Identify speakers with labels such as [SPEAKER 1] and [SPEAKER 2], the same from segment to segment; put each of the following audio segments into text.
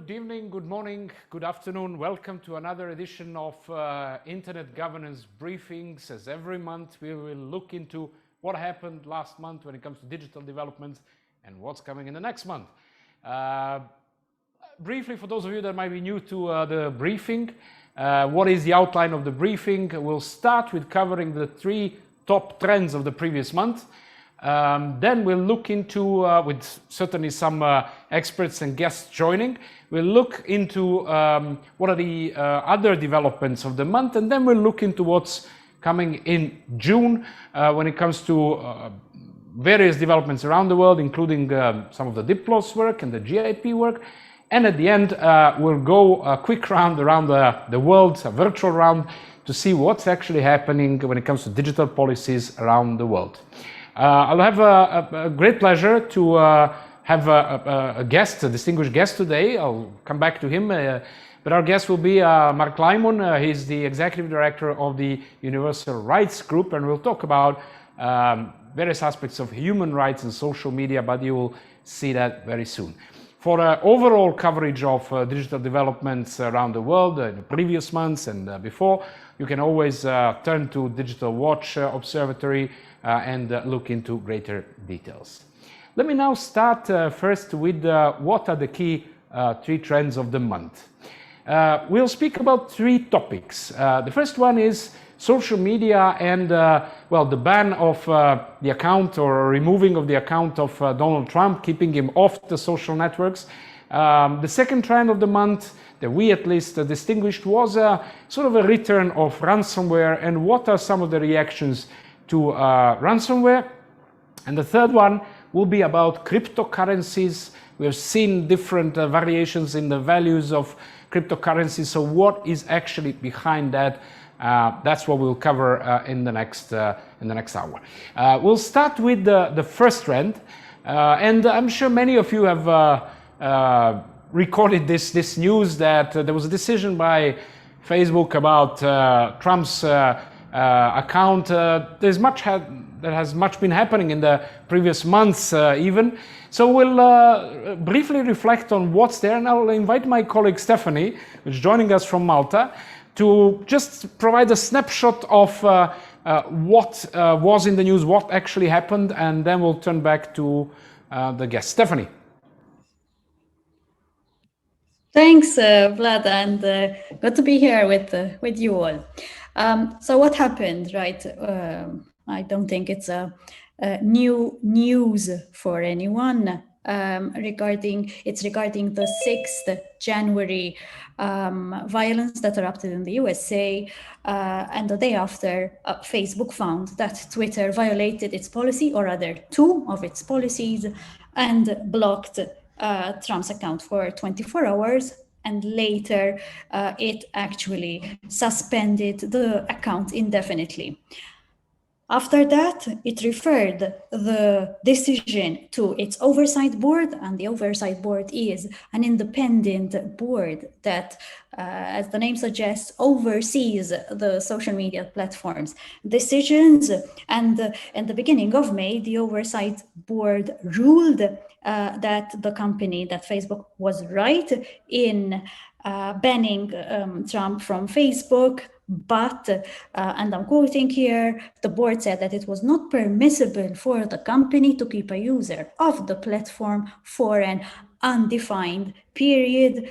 [SPEAKER 1] good evening, good morning, good afternoon. Welcome to another edition of Internet Governance Briefings. As every month, we will look into what happened last month when it comes to digital developments and what's coming in the next month. Briefly, for those of you that might be new to the briefing, what is the outline of the briefing? We'll start with covering the three top trends of the previous month. Then we'll look into, with certainly some experts and guests joining, we'll look into what are the other developments of the month, and then we'll look into what's coming in June when it comes to various developments around the world, including some of the Diplo's work and the GIP work. And at the end, we'll go a quick round around the world, a virtual round, to see what's actually happening when it comes to digital policies around the world. I'll have a great pleasure to have a guest, a distinguished guest today. I'll come back to him, but our guest will be Mark Lyman. He's the Executive Director of the Universal Rights Group, and we'll talk about various aspects of human rights and social media, but you will see that very soon. For overall coverage of digital developments around the world in the previous months and before, you can always turn to Digital Watch Observatory and look into greater details. Let me now start first with what are the key three trends of the month. We'll speak about three topics. The first one is social media and well, the ban of the account or removing of the account of Donald Trump, keeping him off the social networks. The second trend of the month that we at least distinguished was sort of a return of ransomware and what are some of the reactions to ransomware. And the third one will be about cryptocurrencies. We have seen different variations in the values of cryptocurrencies. So what is actually behind that? That's what we'll cover in the next hour. We'll start with the first trend, and I'm sure many of you have recorded this news that there was a decision by Facebook about Trump's account. There has much been happening in the previous months even. So we'll briefly reflect on what's there, and I'll invite my colleague Stephanie, who's joining us from Malta, to just provide a snapshot of what was in the news, what actually happened, and then we'll turn back to the guest. Stephanie.
[SPEAKER 2] Thanks, Vlad, and good to be here with you all. So what happened, right? I don't think it's a new news for anyone. Regarding the 6th January violence that erupted in the USA, and the day after, Facebook found that Twitter violated its policy, or rather two of its policies, and blocked Trump's account for 24 hours, and later it actually suspended the account indefinitely. After that, it referred the decision to its oversight board, and the oversight board is an independent board that, as the name suggests, oversees the social media platforms' decisions. And in the beginning of May, the oversight board ruled that the company, that Facebook, was right in banning Trump from Facebook. But, and I'm quoting here, the board said that it was not permissible for the company to keep a user of the platform for an undefined period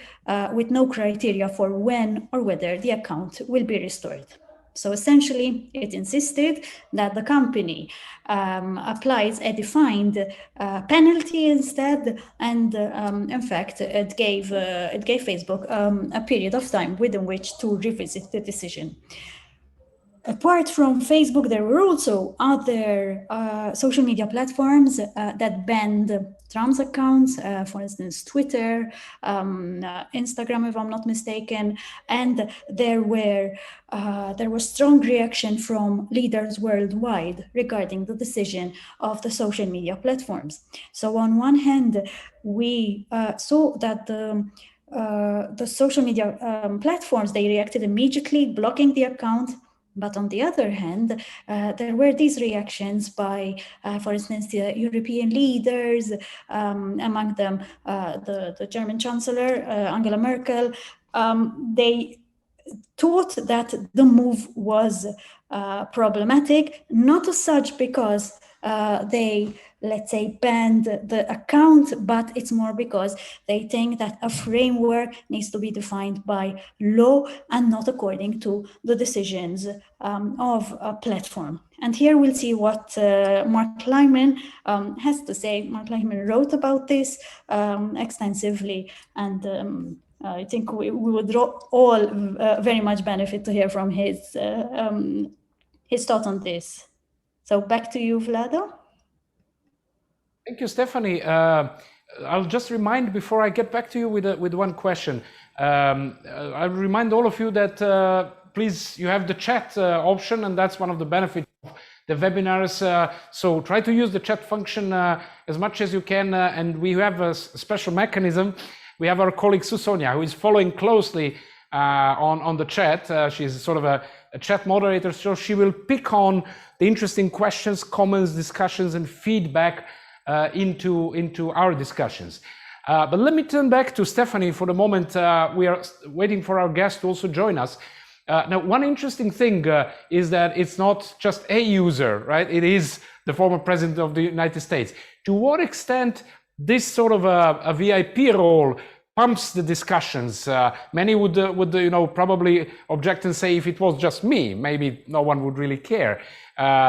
[SPEAKER 2] with no criteria for when or whether the account will be restored. So essentially, it insisted that the company applies a defined penalty instead, and in fact, it gave Facebook a period of time within which to revisit the decision. Apart from Facebook, there were also other social media platforms that banned Trump's accounts, for instance, Twitter, Instagram, if I'm not mistaken, and there was strong reaction from leaders worldwide regarding the decision of the social media platforms. So on one hand, we saw that the social media platforms, they reacted immediately, blocking the account. But on the other hand, there were these reactions by, for instance, the European leaders, among them the German Chancellor, Angela Merkel. They thought that the move was problematic, not as such because they, let's say, banned the account, but it's more because they think that a framework needs to be defined by law and not according to the decisions of a platform. And here we'll see what Mark Lyman has to say. Mark Lyman wrote about this extensively, and I think we would all very much benefit to hear from his thought on this. So back to you, Vlado.
[SPEAKER 1] Thank you, Stephanie. I'll just remind before I get back to you with one question. I'll remind all of you that please, you have the chat option, and that's one of the benefits of the webinars. So try to use the chat function as much as you can, and we have a special mechanism. We have our colleague Susonia, who is following closely on the chat. She's sort of a chat moderator, so she will pick on the interesting questions, comments, discussions, and feedback into our discussions. But let me turn back to Stephanie for the moment. We are waiting for our guest to also join us. Now, one interesting thing is that it's not just a user, right? It is the former president of the United States. To what extent this sort of a VIP role pumps the discussions? Many would probably object and say, if it was just me, maybe no one would really care.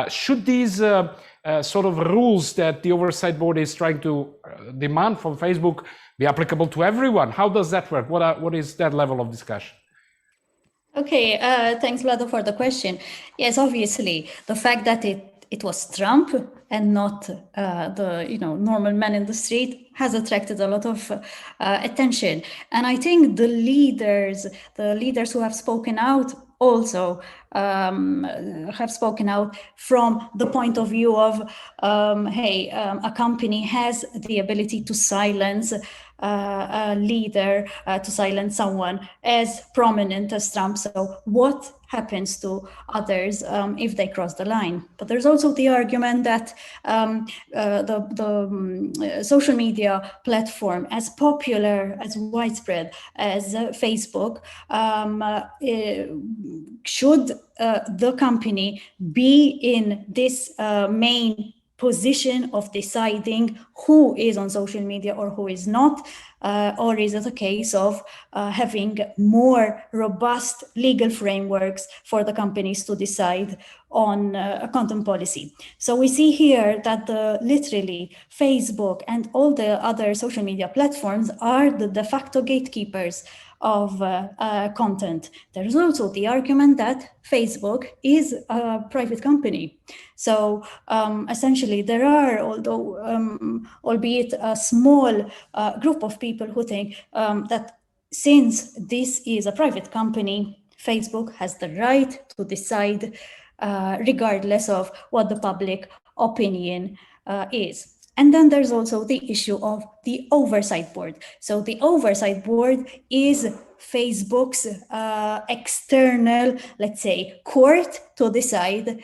[SPEAKER 1] Should these sort of rules that the oversight board is trying to demand from Facebook be applicable to everyone? How does that work? What is that level of discussion?
[SPEAKER 2] Okay, thanks, Vlado, for the question. Yes, obviously, the fact that it was Trump and not the normal man in the street has attracted a lot of attention. And I think the leaders who have spoken out also have spoken out from the point of view of, a company has the ability to silence a leader, to silence someone as prominent as Trump. So what happens to others if they cross the line? But there's also the argument that the social media platform, as popular, as widespread as Facebook, should the company be in this main position of deciding who is on social media or who is not, or is it a case of having more robust legal frameworks for the companies to decide on a content policy? So we see here that literally Facebook and all the other social media platforms are the de facto gatekeepers of content. There's also the argument that Facebook is a private company. So essentially there are, although albeit a small group of people who think that since this is a private company, Facebook has the right to decide regardless of what the public opinion is. And then there's also the issue of the oversight board. So the oversight board is Facebook's external, let's say, court to decide,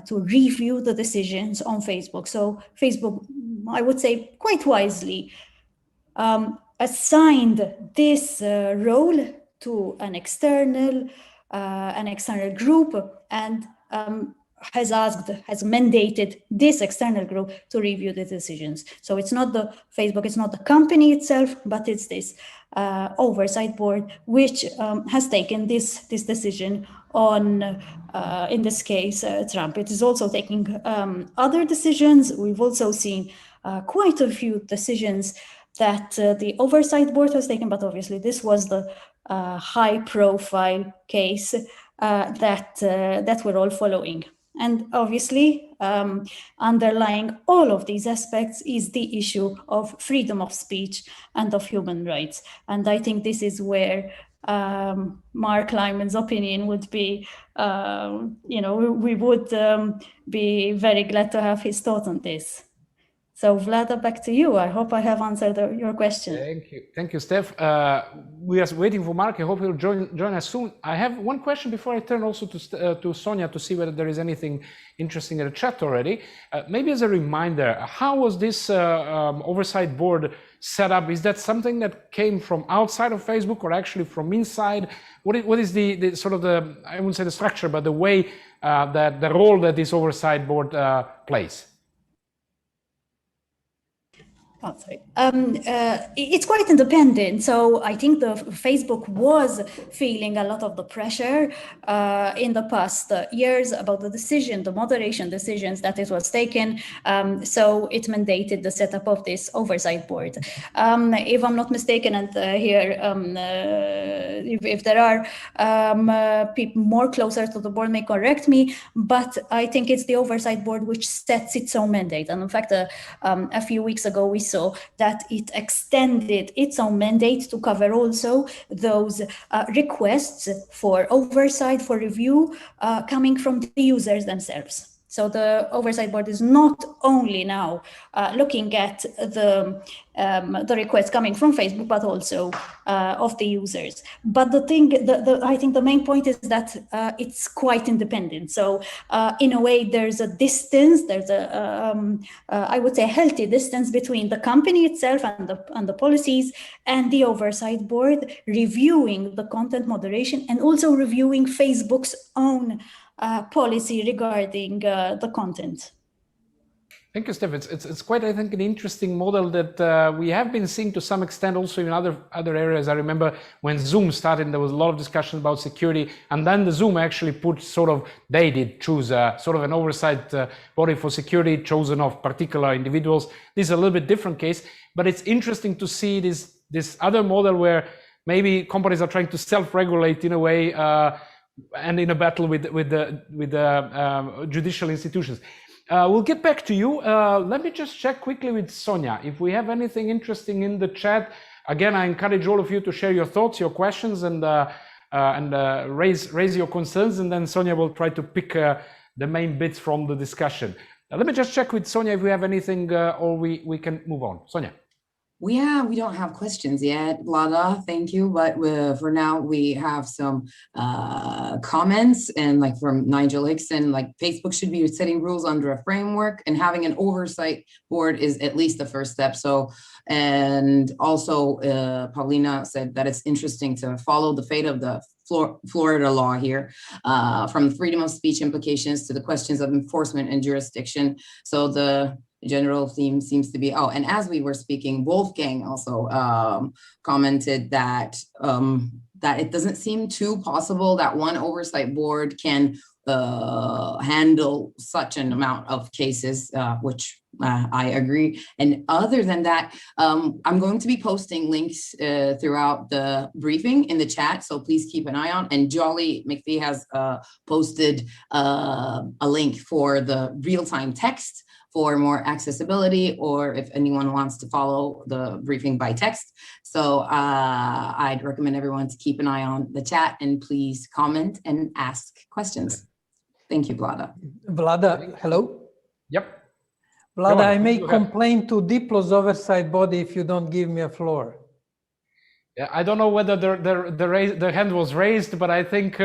[SPEAKER 2] to review the decisions on Facebook. So Facebook, I would say quite wisely, assigned this role to an external group, and has mandated this external group to review the decisions. So it's not Facebook, it's not the company itself, but it's this oversight board, which has taken this decision on, in this case, Trump. It is also taking other decisions. We've also seen quite a few decisions that the oversight board has taken, but obviously this was the high-profile case that we're all following. And obviously, underlying all of these aspects is the issue of freedom of speech and of human rights. And I think this is where Mark Lyman's opinion would be, we would be very glad to have his thought on this. So Vlada, back to you. I hope I have answered your question.
[SPEAKER 1] Thank you, Steph. We are waiting for Mark. I hope he'll join us soon. I have one question before I turn also to Sonia to see whether there is anything interesting in the chat already. Maybe as a reminder, how was this oversight board set up? Is that something that came from outside of Facebook or actually from inside? What is the sort of the, I wouldn't say the structure, but the way that the role that this oversight board plays?
[SPEAKER 2] Oh, sorry. It's quite independent. So I think the Facebook was feeling a lot of the pressure in the past years about the moderation decisions that it was taken. So it mandated the setup of this oversight board. If I'm not mistaken, and here, if there are people more closer to the board may correct me, but I think it's the oversight board which sets its own mandate. And in fact, a few weeks ago, we saw that it extended its own mandate to cover also those requests for oversight, for review, coming from the users themselves. So the oversight board is not only now looking at the requests coming from Facebook, but also of the users. But I think the main point is that it's quite independent. So in a way, there's a distance. There's I would say, a healthy distance between the company itself and the policies and the oversight board reviewing the content moderation and also reviewing Facebook's own policy regarding the content.
[SPEAKER 1] Thank you, Steph. It's quite, I think, an interesting model that we have been seeing to some extent also in other areas. I remember when Zoom started, there was a lot of discussion about security, and then the Zoom actually put they did choose sort of an oversight body for security chosen of particular individuals. This is a little bit different case, but it's interesting to see this other model where maybe companies are trying to self-regulate in a way and in a battle with the judicial institutions. We'll get back to you. Let me just check quickly with Sonia if we have anything interesting in the chat. Again, I encourage all of you to share your thoughts, your questions, and raise your concerns, and then Sonia will try to pick the main bits from the discussion. Let me just check with Sonia if we have anything, or we can move on. Sonia.
[SPEAKER 3] We don't have questions yet, Vlada, thank you. But for now, we have some comments, and like from Nigel Hickson, like Facebook should be setting rules under a framework, and having an oversight board is at least the first step. So, and also Paulina said that it's interesting to follow the fate of the Florida law here, from freedom of speech implications to the questions of enforcement and jurisdiction. So the general theme seems to be, and as we were speaking, Wolfgang also commented that that it doesn't seem too possible that one oversight board can handle such an amount of cases, which I agree. And other than that, I'm going to be posting links throughout the briefing in the chat, so please keep an eye on. And Jolly McPhee has posted a link for the real-time text for more accessibility, or if anyone wants to follow the briefing by text. So I'd recommend everyone to keep an eye on the chat and please comment and ask questions. Thank you, Vlada.
[SPEAKER 4] Vlada, hello?
[SPEAKER 1] Yep.
[SPEAKER 4] Vlada, I may complain to Diplo's oversight body if you don't give me a floor.
[SPEAKER 1] Yeah, I don't know whether the hand was raised, but I think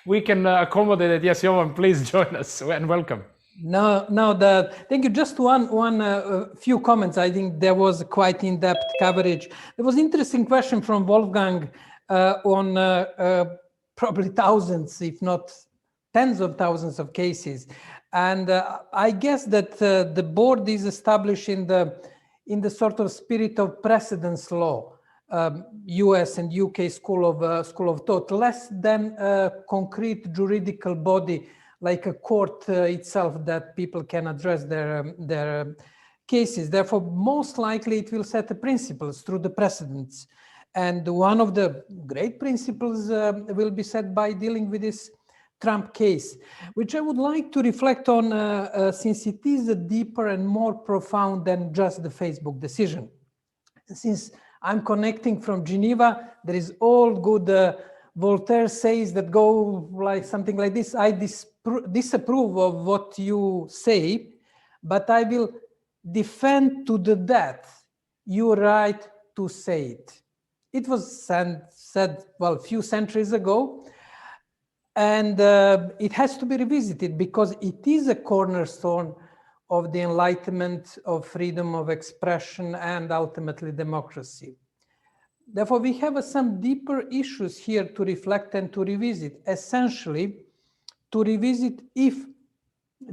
[SPEAKER 1] we can accommodate it. Yes, Jovan, please join us and welcome.
[SPEAKER 4] Thank you. Just one few comments. I think there was quite in-depth coverage. There was an interesting question from Wolfgang on probably thousands, if not tens of thousands of cases. And I guess that the board is established in the sort of spirit of precedence law, US and UK school of thought, less than a concrete juridical body like a court itself that people can address their cases. Therefore, most likely it will set the principles through the precedents. And one of the great principles will be set by dealing with this Trump case, which I would like to reflect on since it is a deeper and more profound than just the Facebook decision. Since I'm connecting from Geneva, there is all good Voltaire says that go like something like this: I disapprove of what you say, but I will defend to the death your right to say it. It was said, well, a few centuries ago, and it has to be revisited because it is a cornerstone of the enlightenment, of freedom of expression, and ultimately democracy. Therefore, we have some deeper issues here to reflect and to revisit, essentially to revisit if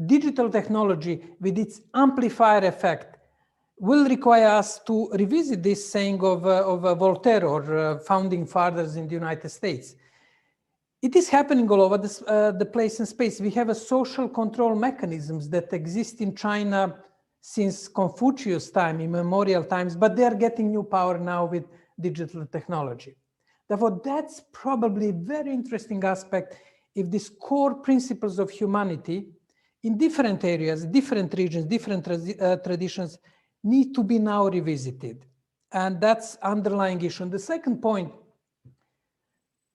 [SPEAKER 4] digital technology with its amplifier effect will require us to revisit this saying of Voltaire or founding fathers in the United States. It is happening all over the place and space. We have a social control mechanisms that exist in China since Confucius' time, immemorial times, but they are getting new power now with digital technology. Therefore, that's probably a very interesting aspect if these core principles of humanity in different areas, different regions, different traditions need to be now revisited. And that's underlying issue. And the second point,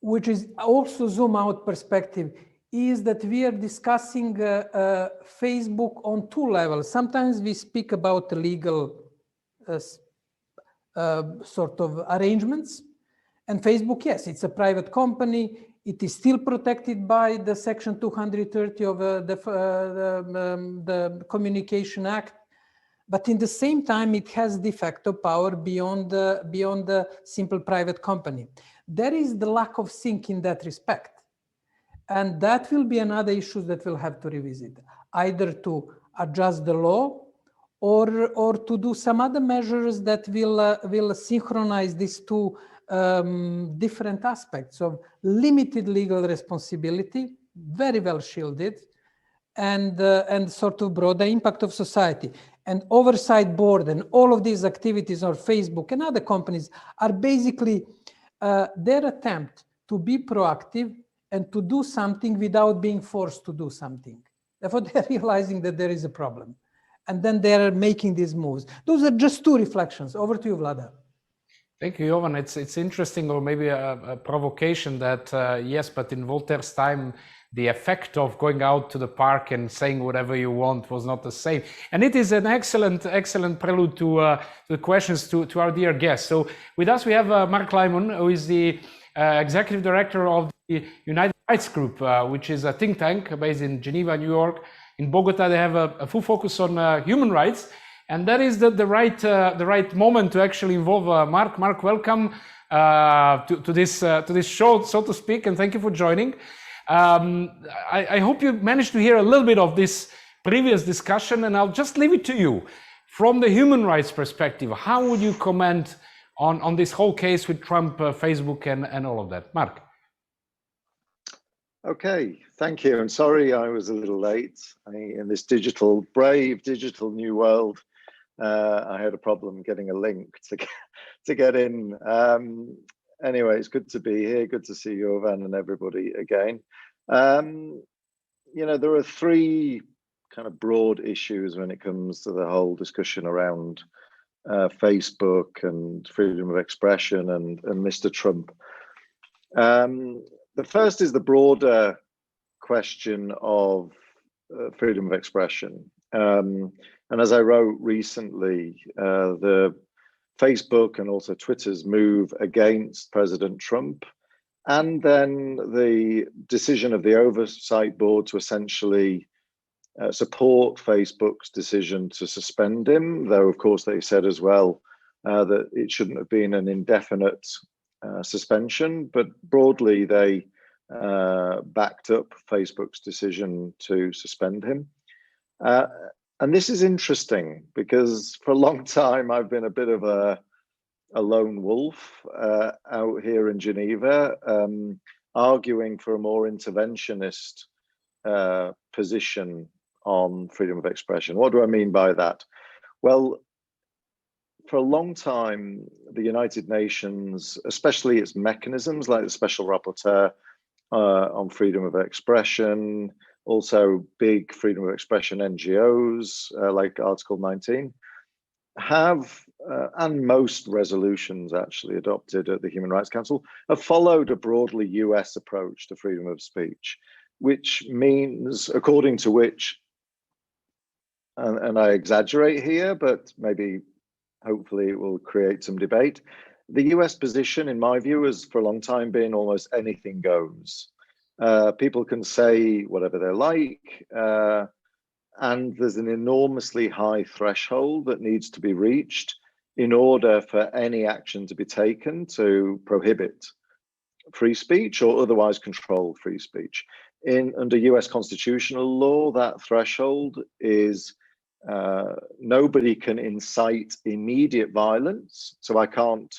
[SPEAKER 4] which is also zoom out perspective, is that we are discussing Facebook on two levels. Sometimes we speak about legal sort of arrangements. And Facebook, yes, it's a private company. It is still protected by the Section 230 of the Communication Act. But in the same time, it has de facto power beyond the simple private company. There is the lack of sync in that respect. And that will be another issue that we'll have to revisit, either to adjust the law or to do some other measures that will synchronize these two different aspects of limited legal responsibility, very well shielded, and sort of broader impact of society. And oversight board and all of these activities on Facebook and other companies are basically their attempt to be proactive and to do something without being forced to do something. Therefore, they're realizing that there is a problem. And then they're making these moves. Those are just two reflections. Over to you, Vlada.
[SPEAKER 1] Thank you, Jovan. It's interesting, or maybe a provocation that, yes, but in Voltaire's time, the effect of going out to the park and saying whatever you want was not the same. And it is an excellent prelude to the questions to our dear guests. So with us, we have Mark Lyman, who is the Executive Director of the United Rights Group, which is a think tank based in Geneva, New York. In Bogota, they have a full focus on human rights. And that is the right moment to actually involve Mark. Mark, welcome to this show, so to speak, and thank you for joining. I hope you managed to hear a little bit of this previous discussion, and I'll just leave it to you. From the human rights perspective, how would you comment on this whole case with Trump, Facebook, and all of that? Mark.
[SPEAKER 5] Okay, thank you. And sorry I was a little late. In this brave digital new world, I had a problem getting a link to get in. Anyway, it's good to be here. Good to see Jovan and everybody again. You know, there are three kind of broad issues when it comes to the whole discussion around Facebook and freedom of expression and Mr. Trump. The first is the broader question of freedom of expression. And as I wrote recently, the Facebook and also Twitter's move against President Trump, and then the decision of the oversight board to essentially support Facebook's decision to suspend him, though of course they said as well that it shouldn't have been an indefinite suspension, but broadly they backed up Facebook's decision to suspend him. And this is interesting because for a long time I've been a bit of a lone wolf out here in Geneva, arguing for a more interventionist position on freedom of expression. What do I mean by that? Well, for a long time, the United Nations, especially its mechanisms like the Special Rapporteur on freedom of expression, also big freedom of expression NGOs like Article 19, have, and most resolutions actually adopted at the Human Rights Council, have followed a broadly US approach to freedom of speech, which means, according to which and I exaggerate here, but maybe hopefully it will create some debate. The US position, in my view, has for a long time been almost anything goes. People can say whatever they like, and there's an enormously high threshold that needs to be reached in order for any action to be taken to prohibit free speech or otherwise control free speech. Under US constitutional law, that threshold is nobody can incite immediate violence. So I can't,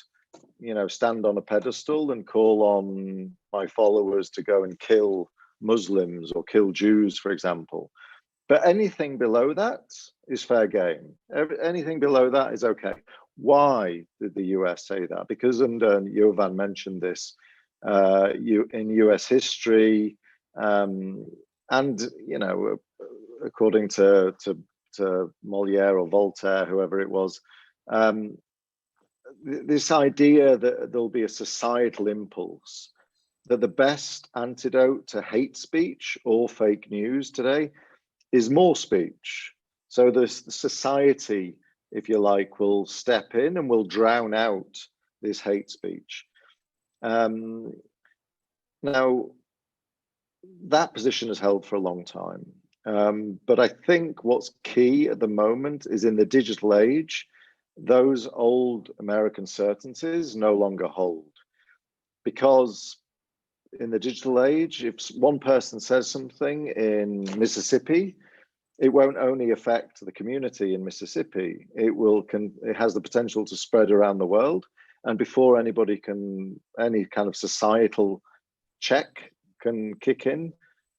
[SPEAKER 5] stand on a pedestal and call on my followers to go and kill Muslims or kill Jews, for example. But anything below that is fair game. Anything below that is okay. Why did the US say that? Because, and Jovan mentioned this, in US history, and according to Molière or Voltaire, whoever it was, this idea that there'll be a societal impulse, that the best antidote to hate speech or fake news today is more speech. So the society, if you like, will step in and will drown out this hate speech. Now, that position is held for a long time. But I think what's key at the moment is in the digital age, those old American certainties no longer hold. Because in the digital age, if one person says something in Mississippi, it won't only affect the community in Mississippi, it has the potential to spread around the world. And before any kind of societal check can kick in,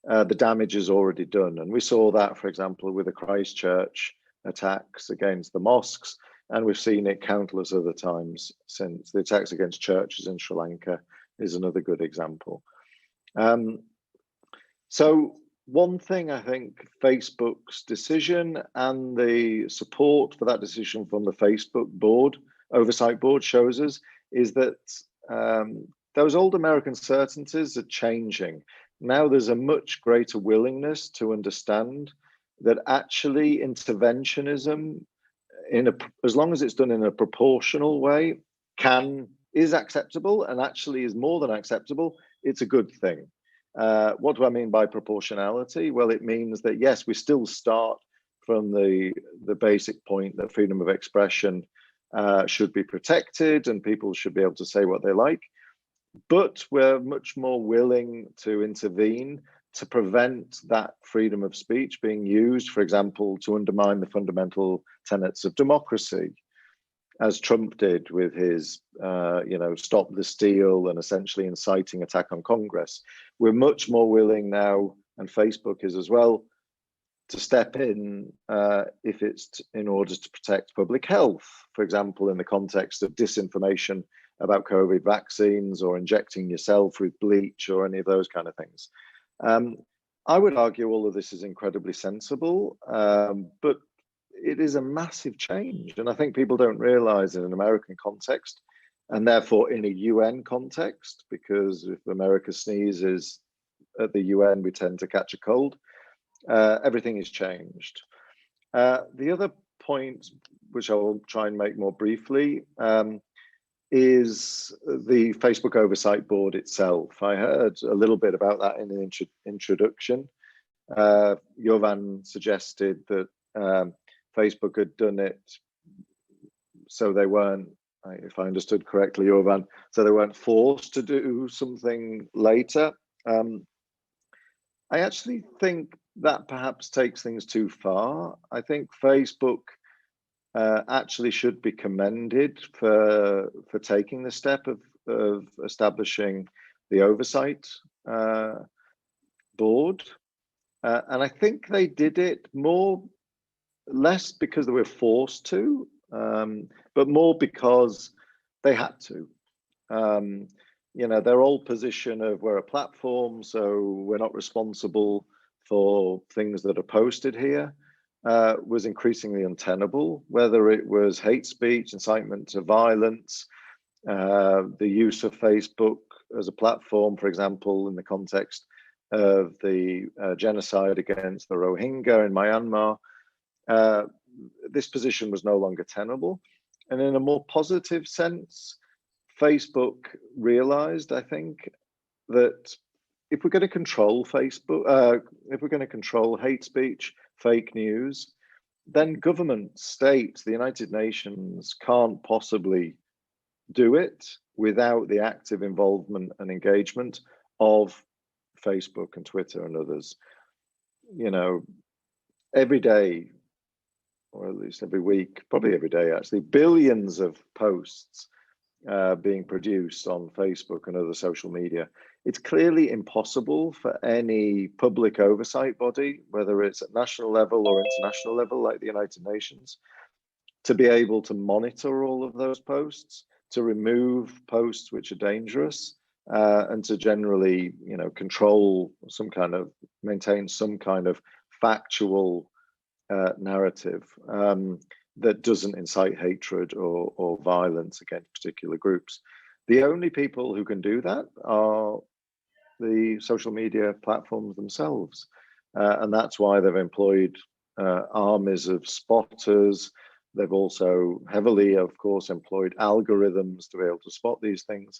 [SPEAKER 5] the damage is already done. And we saw that, for example, with the Christchurch attacks against the mosques, and we've seen it countless other times since. The attacks against churches in Sri Lanka is another good example. So one thing I think Facebook's decision and the support for that decision from the Facebook oversight board shows us is that those old American certainties are changing. Now there's a much greater willingness to understand that actually interventionism, as long as it's done in a proportional way, is acceptable, and actually is more than acceptable. It's a good thing. What do I mean by proportionality? Well, it means that yes, we still start from the basic point that freedom of expression should be protected and people should be able to say what they like, but we're much more willing to intervene to prevent that freedom of speech being used, for example, to undermine the fundamental tenets of democracy, as Trump did with his, stop the steal and essentially inciting attack on Congress. We're much more willing now, and Facebook is as well, to step in if it's in order to protect public health, for example, in the context of disinformation about COVID vaccines or injecting yourself with bleach or any of those kind of things. I would argue all of this is incredibly sensible, but it is a massive change. And I think people don't realize in an American context, and therefore in a UN context, because if America sneezes at the UN, we tend to catch a cold, everything is changed. The other point, which I will try and make more briefly, is the Facebook Oversight Board itself. I heard a little bit about that in the introduction. Jovan suggested that Facebook had done it so they weren't, if I understood correctly, Jovan, so they weren't forced to do something later. I actually think that perhaps takes things too far. I think Facebook actually should be commended for taking the step of establishing the oversight board. And I think they did it less because they were forced to, but more because they had to. Their old position of we're a platform, so we're not responsible for things that are posted here, was increasingly untenable, whether it was hate speech, incitement to violence, the use of Facebook as a platform, for example, in the context of the genocide against the Rohingya in Myanmar. this position was no longer tenable. And in a more positive sense, Facebook realized, I think, that if we're going to control Facebook, if we're going to control hate speech, fake news, then government, states, the United Nations can't possibly do it without the active involvement and engagement of Facebook and Twitter and others. You know, every day, or at least every week, probably every day actually, billions of posts being produced on Facebook and other social media. It's clearly impossible for any public oversight body, whether it's at national level or international level like the United Nations, to be able to monitor all of those posts, to remove posts which are dangerous, and to generally, you know, control some kind of, maintain some kind of factual narrative that doesn't incite hatred or violence against particular groups. The only people who can do that are the social media platforms themselves. And that's why they've employed armies of spotters. They've also heavily, of course, employed algorithms to be able to spot these things.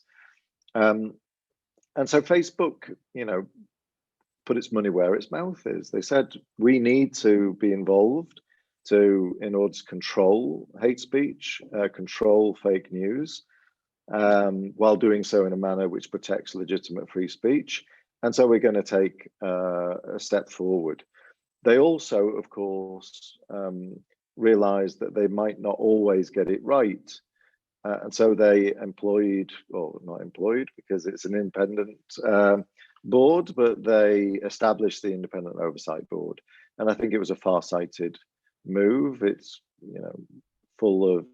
[SPEAKER 5] And so Facebook, you know, put its money where its mouth is. They said, we need to be involved in order to control hate speech, control fake news, while doing so in a manner which protects legitimate free speech. And so we're going to take a step forward. They also, of course, realized that they might not always get it right. And so they employed, or not employed because it's an independent board, but they established the Independent Oversight Board. And I think it was a far-sighted move. It's, you know, full of,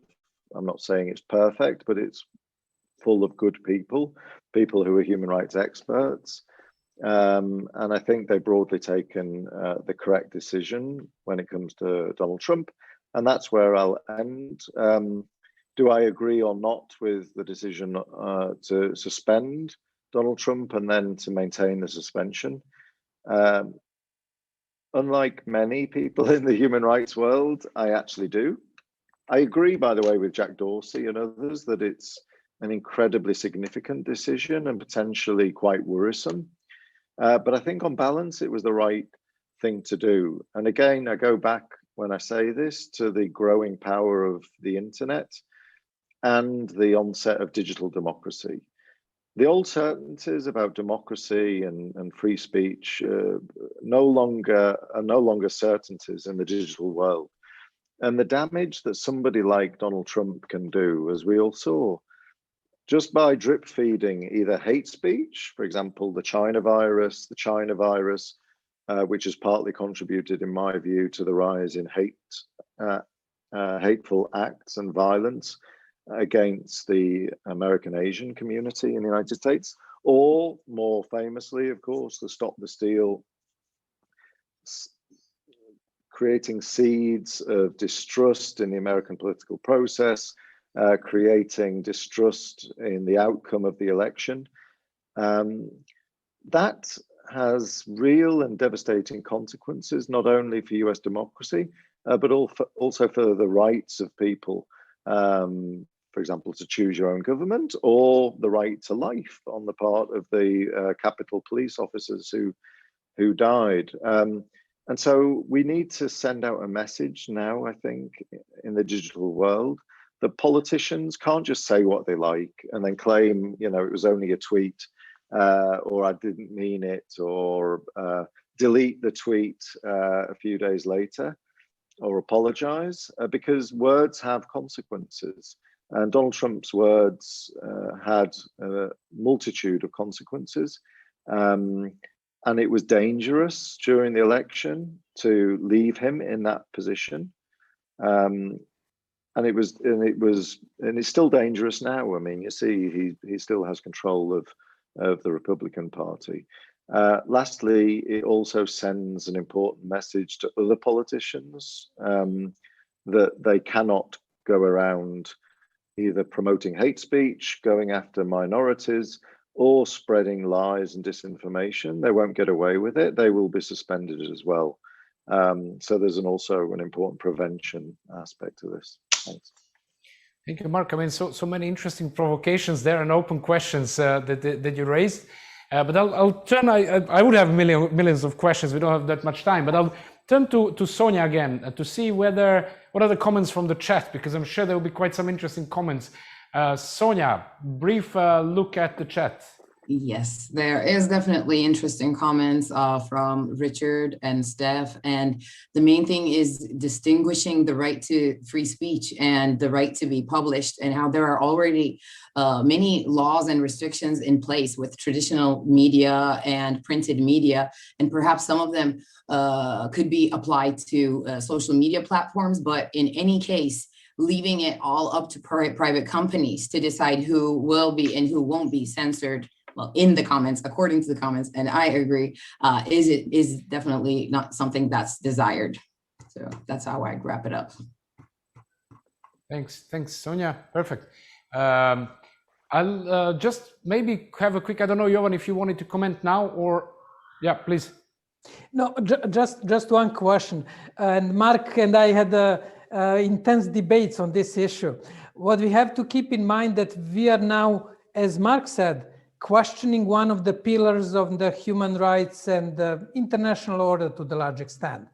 [SPEAKER 5] I'm not saying it's perfect, but it's full of good people who are human rights experts. And I think they've broadly taken the correct decision when it comes to Donald Trump. And that's where I'll end. Do I agree or not with the decision to suspend Donald Trump and then to maintain the suspension? Unlike many people in the human rights world, I actually do. I agree, by the way, with Jack Dorsey and others that it's an incredibly significant decision and potentially quite worrisome. But I think on balance, it was the right thing to do. And again, I go back when I say this to the growing power of the internet and the onset of digital democracy. The old certainties about democracy and free speech are no longer certainties in the digital world. And the damage that somebody like Donald Trump can do, as we all saw, just by drip feeding either hate speech, for example, the China virus, which has partly contributed, in my view, to the rise in hateful acts and violence against the American Asian community in the United States, or more famously, of course, the Stop the Steal, creating seeds of distrust in the American political process, creating distrust in the outcome of the election. That has real and devastating consequences, not only for US democracy, but also for the rights of people, for example, to choose your own government, or the right to life on the part of the Capitol police officers who died. And so we need to send out a message now, I think, in the digital world, that politicians can't just say what they like and then claim, you know, it was only a tweet, or I didn't mean it, or delete the tweet a few days later, or apologize, because words have consequences. And Donald Trump's words had a multitude of consequences. And it was dangerous during the election to leave him in that position. And it's still dangerous now. I mean, you see, he still has control of the Republican Party. Lastly, it also sends an important message to other politicians that they cannot go around either promoting hate speech, going after minorities, or spreading lies and disinformation. They won't get away with it. They will be suspended as well. So there's also an important prevention aspect to this. Thanks.
[SPEAKER 1] Thank you, Mark. I mean, so many interesting provocations there and open questions that you raised. But I'll turn. I would have millions of questions. We don't have that much time. But I'll turn to Sonia again to see what are the comments from the chat, because I'm sure there will be quite some interesting comments. Sonia, brief look at the chat.
[SPEAKER 3] Yes, there is definitely interesting comments from Richard and Steph. And the main thing is distinguishing the right to free speech and the right to be published, and how there are already many laws and restrictions in place with traditional media and printed media. And perhaps some of them could be applied to social media platforms. But in any case, leaving it all up to private companies to decide who will be and who won't be censored, well, in the comments, according to the comments, and I agree, is definitely not something that's desired. So that's how I wrap it up.
[SPEAKER 1] Thanks, Sonia. Perfect. I'll just maybe have a quick, I don't know, Jovan, if you wanted to comment now, or yeah, please.
[SPEAKER 4] No, just one question. And Mark and I had intense debates on this issue. What we have to keep in mind that we are now, as Mark said, questioning one of the pillars of the human rights and the international order to the large extent.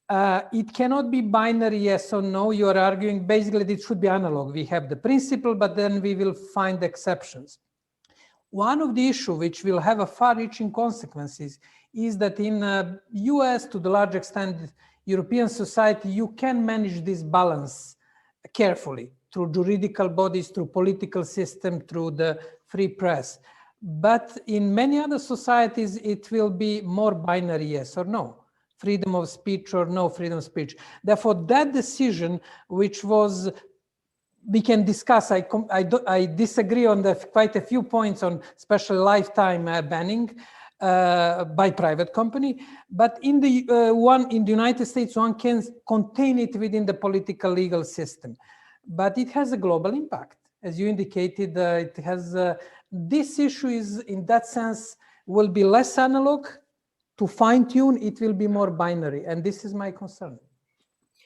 [SPEAKER 4] It cannot be binary yes or no. You are arguing basically it should be analog. We have the principle, but then we will find exceptions. One of the issues which will have a far-reaching consequences is that in US, to the large extent, European society, you can manage this balance carefully through juridical bodies, through political system, through the free press. But in many other societies, it will be more binary, yes or no. Freedom of speech or no freedom of speech. Therefore, that decision, which was, we can discuss, I disagree on quite a few points on special lifetime banning by private company, but in the in the United States, one can contain it within the political legal system. But it has a global impact. As you indicated, it has, this issue is, in that sense, will be less analog. To fine tune, it will be more binary. And this is my concern.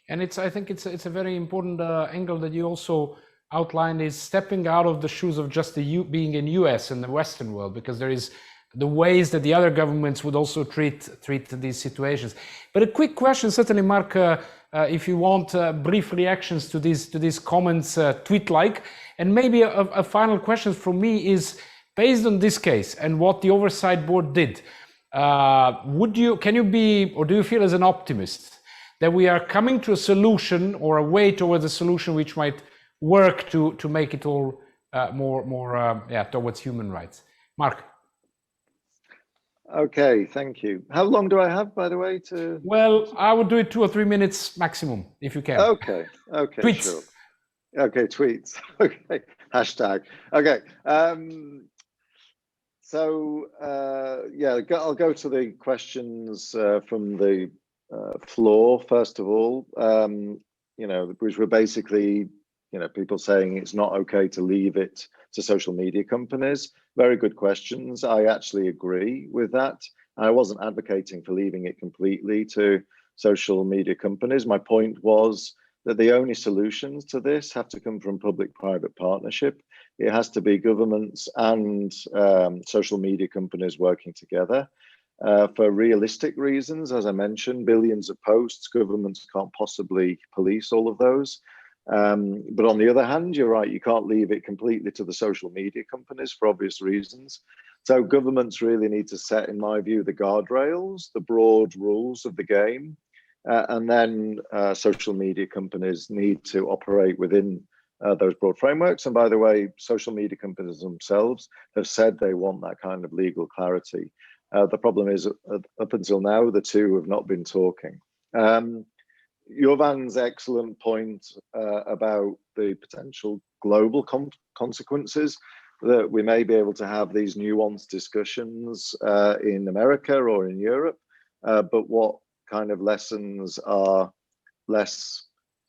[SPEAKER 1] And I think it's a very important angle that you also outlined, is stepping out of the shoes of just being in US and the Western world, because there is the ways that the other governments would also treat these situations. But a quick question, certainly, Mark, if you want brief reactions to these comments, tweet-like. And maybe a final question from me is, based on this case and what the Oversight Board did, can you be, or do you feel as an optimist that we are coming to a solution or a way towards a solution which might work to make it all more towards human rights? Mark.
[SPEAKER 5] Okay, thank you. How long do I have, by the way, to? Well,
[SPEAKER 1] I would do it 2 or 3 minutes maximum, if you can.
[SPEAKER 5] Okay,
[SPEAKER 1] tweets.
[SPEAKER 5] Sure. Okay, tweets. Okay, hashtag. Okay. I'll go to the questions from the floor first of all. Which were basically, people saying it's not okay to leave it to social media companies. Very good questions. I actually agree with that. I wasn't advocating for leaving it completely to social media companies. My point was that the only solutions to this have to come from public-private partnership. It has to be governments and social media companies working together. For realistic reasons, as I mentioned, billions of posts, governments can't possibly police all of those. But on the other hand, you're right, you can't leave it completely to the social media companies for obvious reasons. So governments really need to set, in my view, the guardrails, the broad rules of the game. And then social media companies need to operate within those broad frameworks. And by the way, social media companies themselves have said they want that kind of legal clarity. The problem is, up until now, the two have not been talking. Jovan's excellent point about the potential global consequences, that we may be able to have these nuanced discussions in America or in Europe, but what kind of lessons are less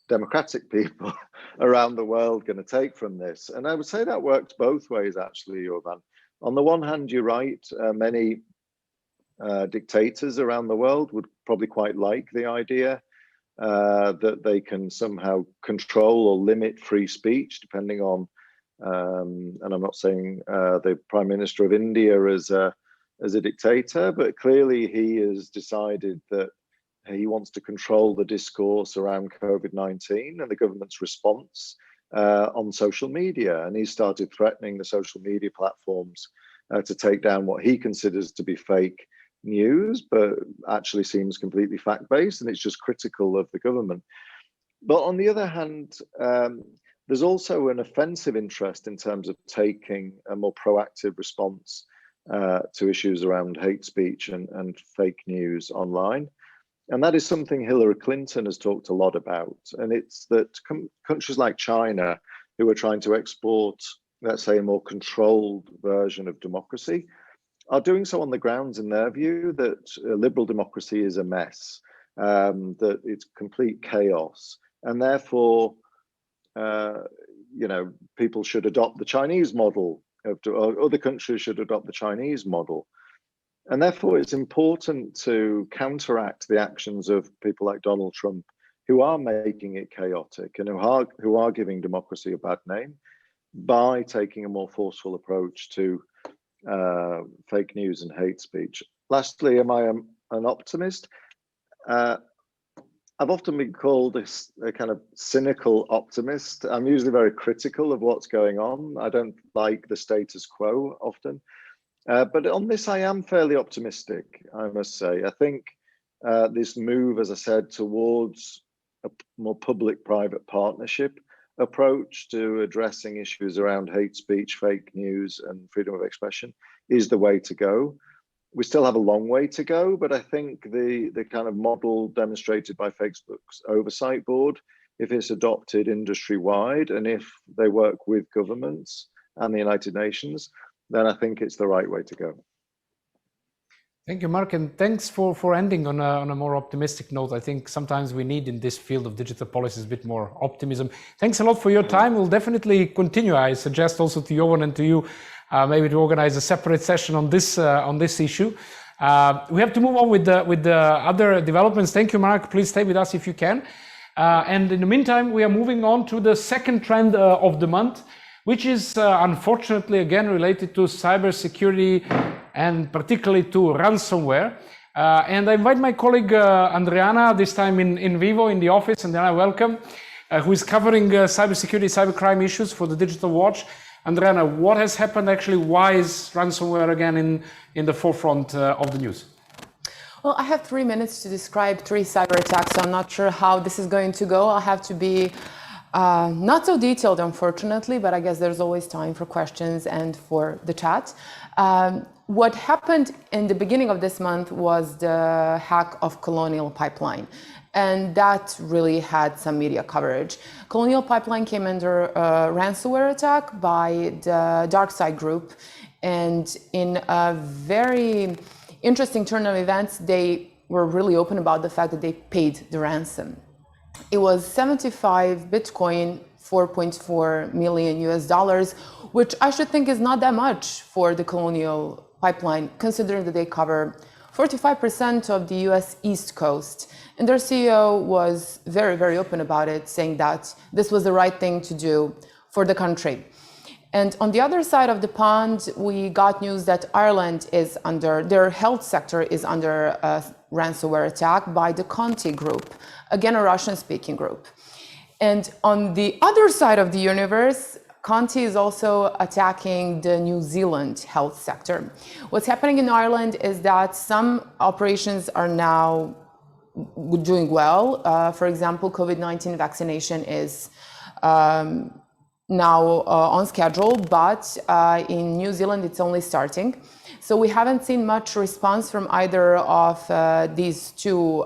[SPEAKER 5] democratic people around the world going to take from this? And I would say that works both ways, actually, Jovan. On the one hand, you're right, many dictators around the world would probably quite like the idea that they can somehow control or limit free speech, depending on, and I'm not saying the Prime Minister of India as a dictator, but clearly he has decided that he wants to control the discourse around COVID-19 and the government's response on social media. And he started threatening the social media platforms to take down what he considers to be fake news, but actually seems completely fact-based, and it's just critical of the government. But on the other hand, there's also an offensive interest in terms of taking a more proactive response to issues around hate speech and fake news online. And that is something Hillary Clinton has talked a lot about. And it's that countries like China, who are trying to export, let's say, a more controlled version of democracy, are doing so on the grounds, in their view, that liberal democracy is a mess, that it's complete chaos. And therefore, people should adopt the Chinese model, or other countries should adopt the Chinese model. And therefore, it's important to counteract the actions of people like Donald Trump, who are making it chaotic and who are giving democracy a bad name, by taking a more forceful approach to fake news and hate speech. Lastly, am I an optimist? I've often been called a kind of cynical optimist. I'm usually very critical of what's going on. I don't like the status quo often. But on this, I am fairly optimistic, I must say. I think this move, as I said, towards a more public-private partnership approach to addressing issues around hate speech, fake news, and freedom of expression is the way to go. We still have a long way to go, but I think the kind of model demonstrated by Facebook's oversight board, if it's adopted industry-wide and if they work with governments and the United Nations, then I think it's the right way to go.
[SPEAKER 1] Thank you, Mark, and thanks for ending on a more optimistic note. I think sometimes we need in this field of digital policies a bit more optimism. Thanks a lot for your time. We'll definitely continue. I suggest also to Jovan and to you maybe to organize a separate session on this issue. We have to move on with the other developments. Thank you, Mark. Please stay with us if you can. And in the meantime, we are moving on to the second trend of the month, which is unfortunately again related to cybersecurity and particularly to ransomware. And I invite my colleague Andrijana, this time in Vivo in the office. Andrijana, welcome, who is covering cybersecurity, cybercrime issues for the Digital Watch. Andrijana, what has happened actually? Why is ransomware again in the forefront of the news?
[SPEAKER 6] Well, I have 3 minutes to describe 3 cyber attacks, so I'm not sure how this is going to go. I'll have to be not so detailed, unfortunately, but I guess there's always time for questions and for the chat. What happened in the beginning of this month was the hack of Colonial Pipeline, and that really had some media coverage. Colonial Pipeline came under a ransomware attack by the Dark Side group, and in a very interesting turn of events, they were really open about the fact that they paid the ransom. It was 75 Bitcoin, $4.4 million US, which I should think is not that much for the Colonial Pipeline, considering that they cover 45% of the US East Coast. And their CEO was very, very open about it, saying that this was the right thing to do for the country. And on the other side of the pond, we got news that Ireland is under, their health sector is under a ransomware attack by the Conti group, again, a Russian-speaking group. And on the other side of the universe, Conti is also attacking the New Zealand health sector. What's happening in Ireland is that some operations are now doing well. For example, COVID-19 vaccination is now on schedule, but in New Zealand it's only starting. So we haven't seen much response from either of these two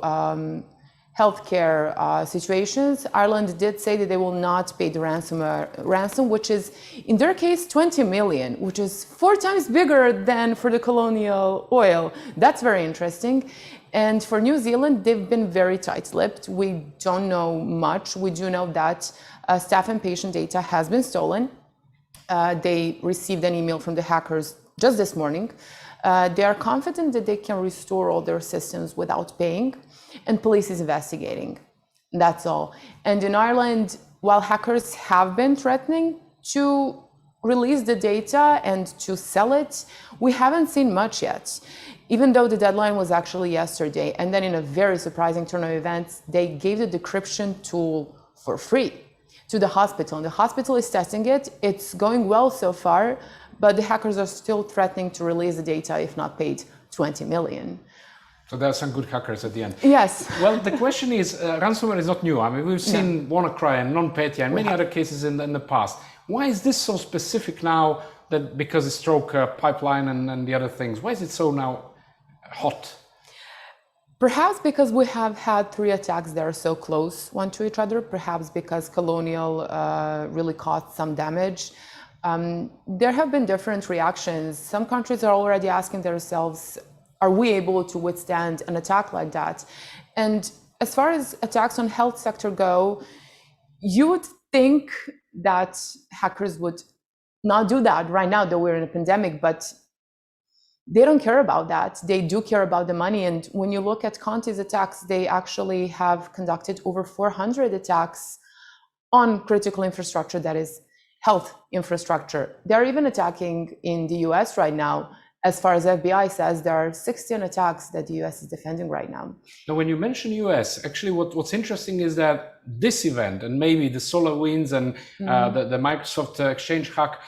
[SPEAKER 6] healthcare situations. Ireland did say that they will not pay the ransom, which is in their case 20 million, which is 4 times bigger than for the Colonial Oil. That's very interesting. And for New Zealand, they've been very tight-lipped. We don't know much. We do know that staff and patient data has been stolen. They received an email from the hackers just this morning. They are confident that they can restore all their systems without paying, and police is investigating. That's all. And in Ireland, while hackers have been threatening to release the data and to sell it, we haven't seen much yet, even though the deadline was actually yesterday. And then in a very surprising turn of events, they gave the decryption tool for free to the hospital. And the hospital is testing it. It's going well so far, but the hackers are still threatening to release the data if not paid 20 million.
[SPEAKER 1] So there are some good hackers at the end.
[SPEAKER 6] Yes.
[SPEAKER 1] Well, the question is, ransomware is not new. I mean, we've seen WannaCry and NotPetya and many other cases in the past. Why is this so specific now, that because it's stroke pipeline and the other things? Why is it so now hot?
[SPEAKER 6] Perhaps because we have had 3 attacks that are so close one to each other. Perhaps because Colonial really caused some damage. There have been different reactions. Some countries are already asking themselves, are we able to withstand an attack like that? And as far as attacks on health sector go, you would think that hackers would not do that right now that we're in a pandemic, but they don't care about that. They do care about the money. And when you look at Conti's attacks, they actually have conducted over 400 attacks on critical infrastructure, that is health infrastructure. They're even attacking in the US right now. As far as FBI says, there are 16 attacks that the US is defending right now.
[SPEAKER 1] Now, when you mention US, actually what's interesting is that this event and maybe the SolarWinds and the Microsoft Exchange hack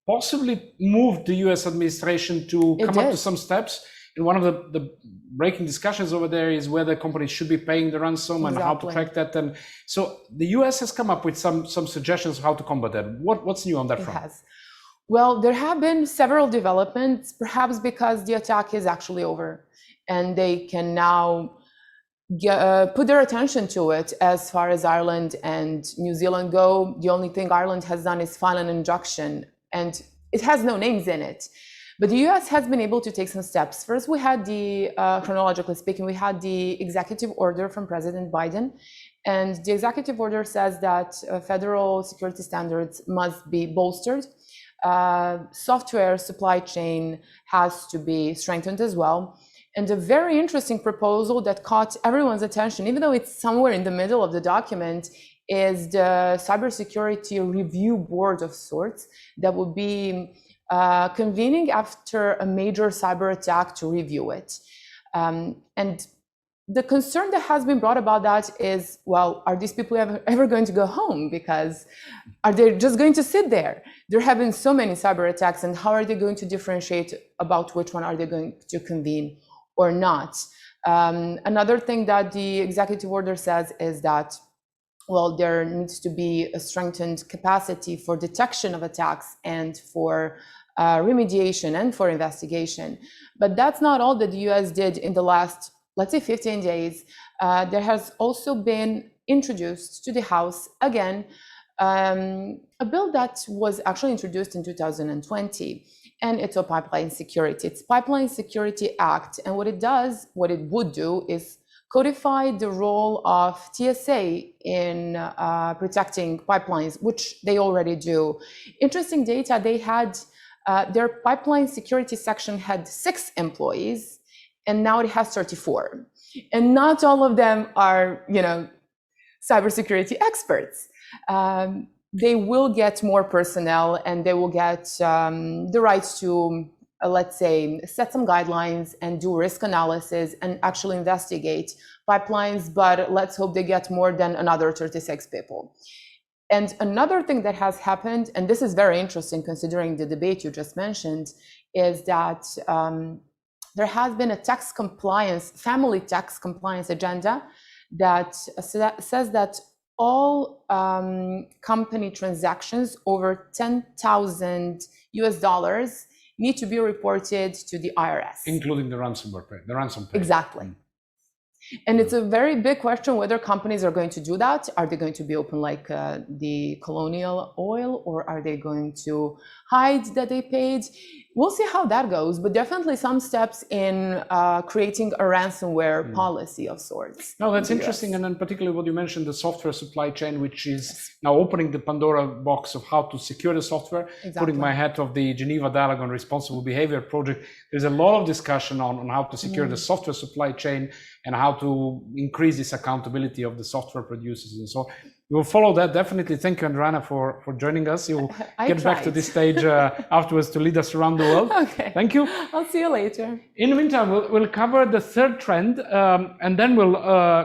[SPEAKER 1] possibly moved the US administration to come up to some steps. And one of the breaking discussions over there is whether companies should be paying the ransom and how to track that. And so the US has come up with some suggestions how to combat that. What's new on that front?
[SPEAKER 6] It has. Well, there have been several developments, perhaps because the attack is actually over and they can now put their attention to it. As far as Ireland and New Zealand go, the only thing Ireland has done is file an injunction, and it has no names in it. But the US has been able to take some steps. First, we had the, chronologically speaking, we had the executive order from President Biden. And the executive order says that federal security standards must be bolstered. Software supply chain has to be strengthened as well. And a very interesting proposal that caught everyone's attention, even though it's somewhere in the middle of the document, is the cybersecurity review board of sorts that will be convening after a major cyber attack to review it. And the concern that has been brought about that is, well, are these people ever going to go home? Because are they just going to sit there? There have been so many cyber attacks, and how are they going to differentiate about which one are they going to convene or not? Another thing that the executive order says is that, well, there needs to be a strengthened capacity for detection of attacks and for remediation and for investigation. But that's not all that the US did in the last, let's say, 15 days. There has also been introduced to the House, again, a bill that was actually introduced in 2020, and it's a pipeline security. It's Pipeline Security Act. And what it does, what it would do is codify the role of TSA in protecting pipelines, which they already do. Interesting data, they had, their pipeline security section had 6 employees, and now it has 34. And not all of them are, cybersecurity experts. They will get more personnel, and they will get the rights to, let's say, set some guidelines and do risk analysis and actually investigate pipelines, but let's hope they get more than another 36 people. And another thing that has happened, and this is very interesting considering the debate you just mentioned, is that there has been a tax compliance, family tax compliance agenda that says that all company transactions over $10,000 US need to be reported to the IRS.
[SPEAKER 1] Including the ransomware pay, the ransom pay.
[SPEAKER 6] Exactly. And it's a very big question whether companies are going to do that. Are they going to be open like the Colonial Oil, or are they going to hide that they paid? we'll see how that goes, but definitely some steps in creating a ransomware policy of sorts.
[SPEAKER 1] No, that's interesting, and then particularly what you mentioned, the software supply chain, which is now opening the Pandora box of how to secure the software. Putting my hat of the Geneva Dialogue on Responsible Behavior project, there's a lot of discussion on how to secure the software supply chain and how to increase this accountability of the software producers and so on. We'll follow that, definitely. Thank you, Andrijana, for joining us. You'll get back to this stage afterwards to lead us around the world.
[SPEAKER 6] Okay.
[SPEAKER 1] Thank you.
[SPEAKER 6] I'll see you later.
[SPEAKER 1] In the meantime, we'll cover the third trend, and then we'll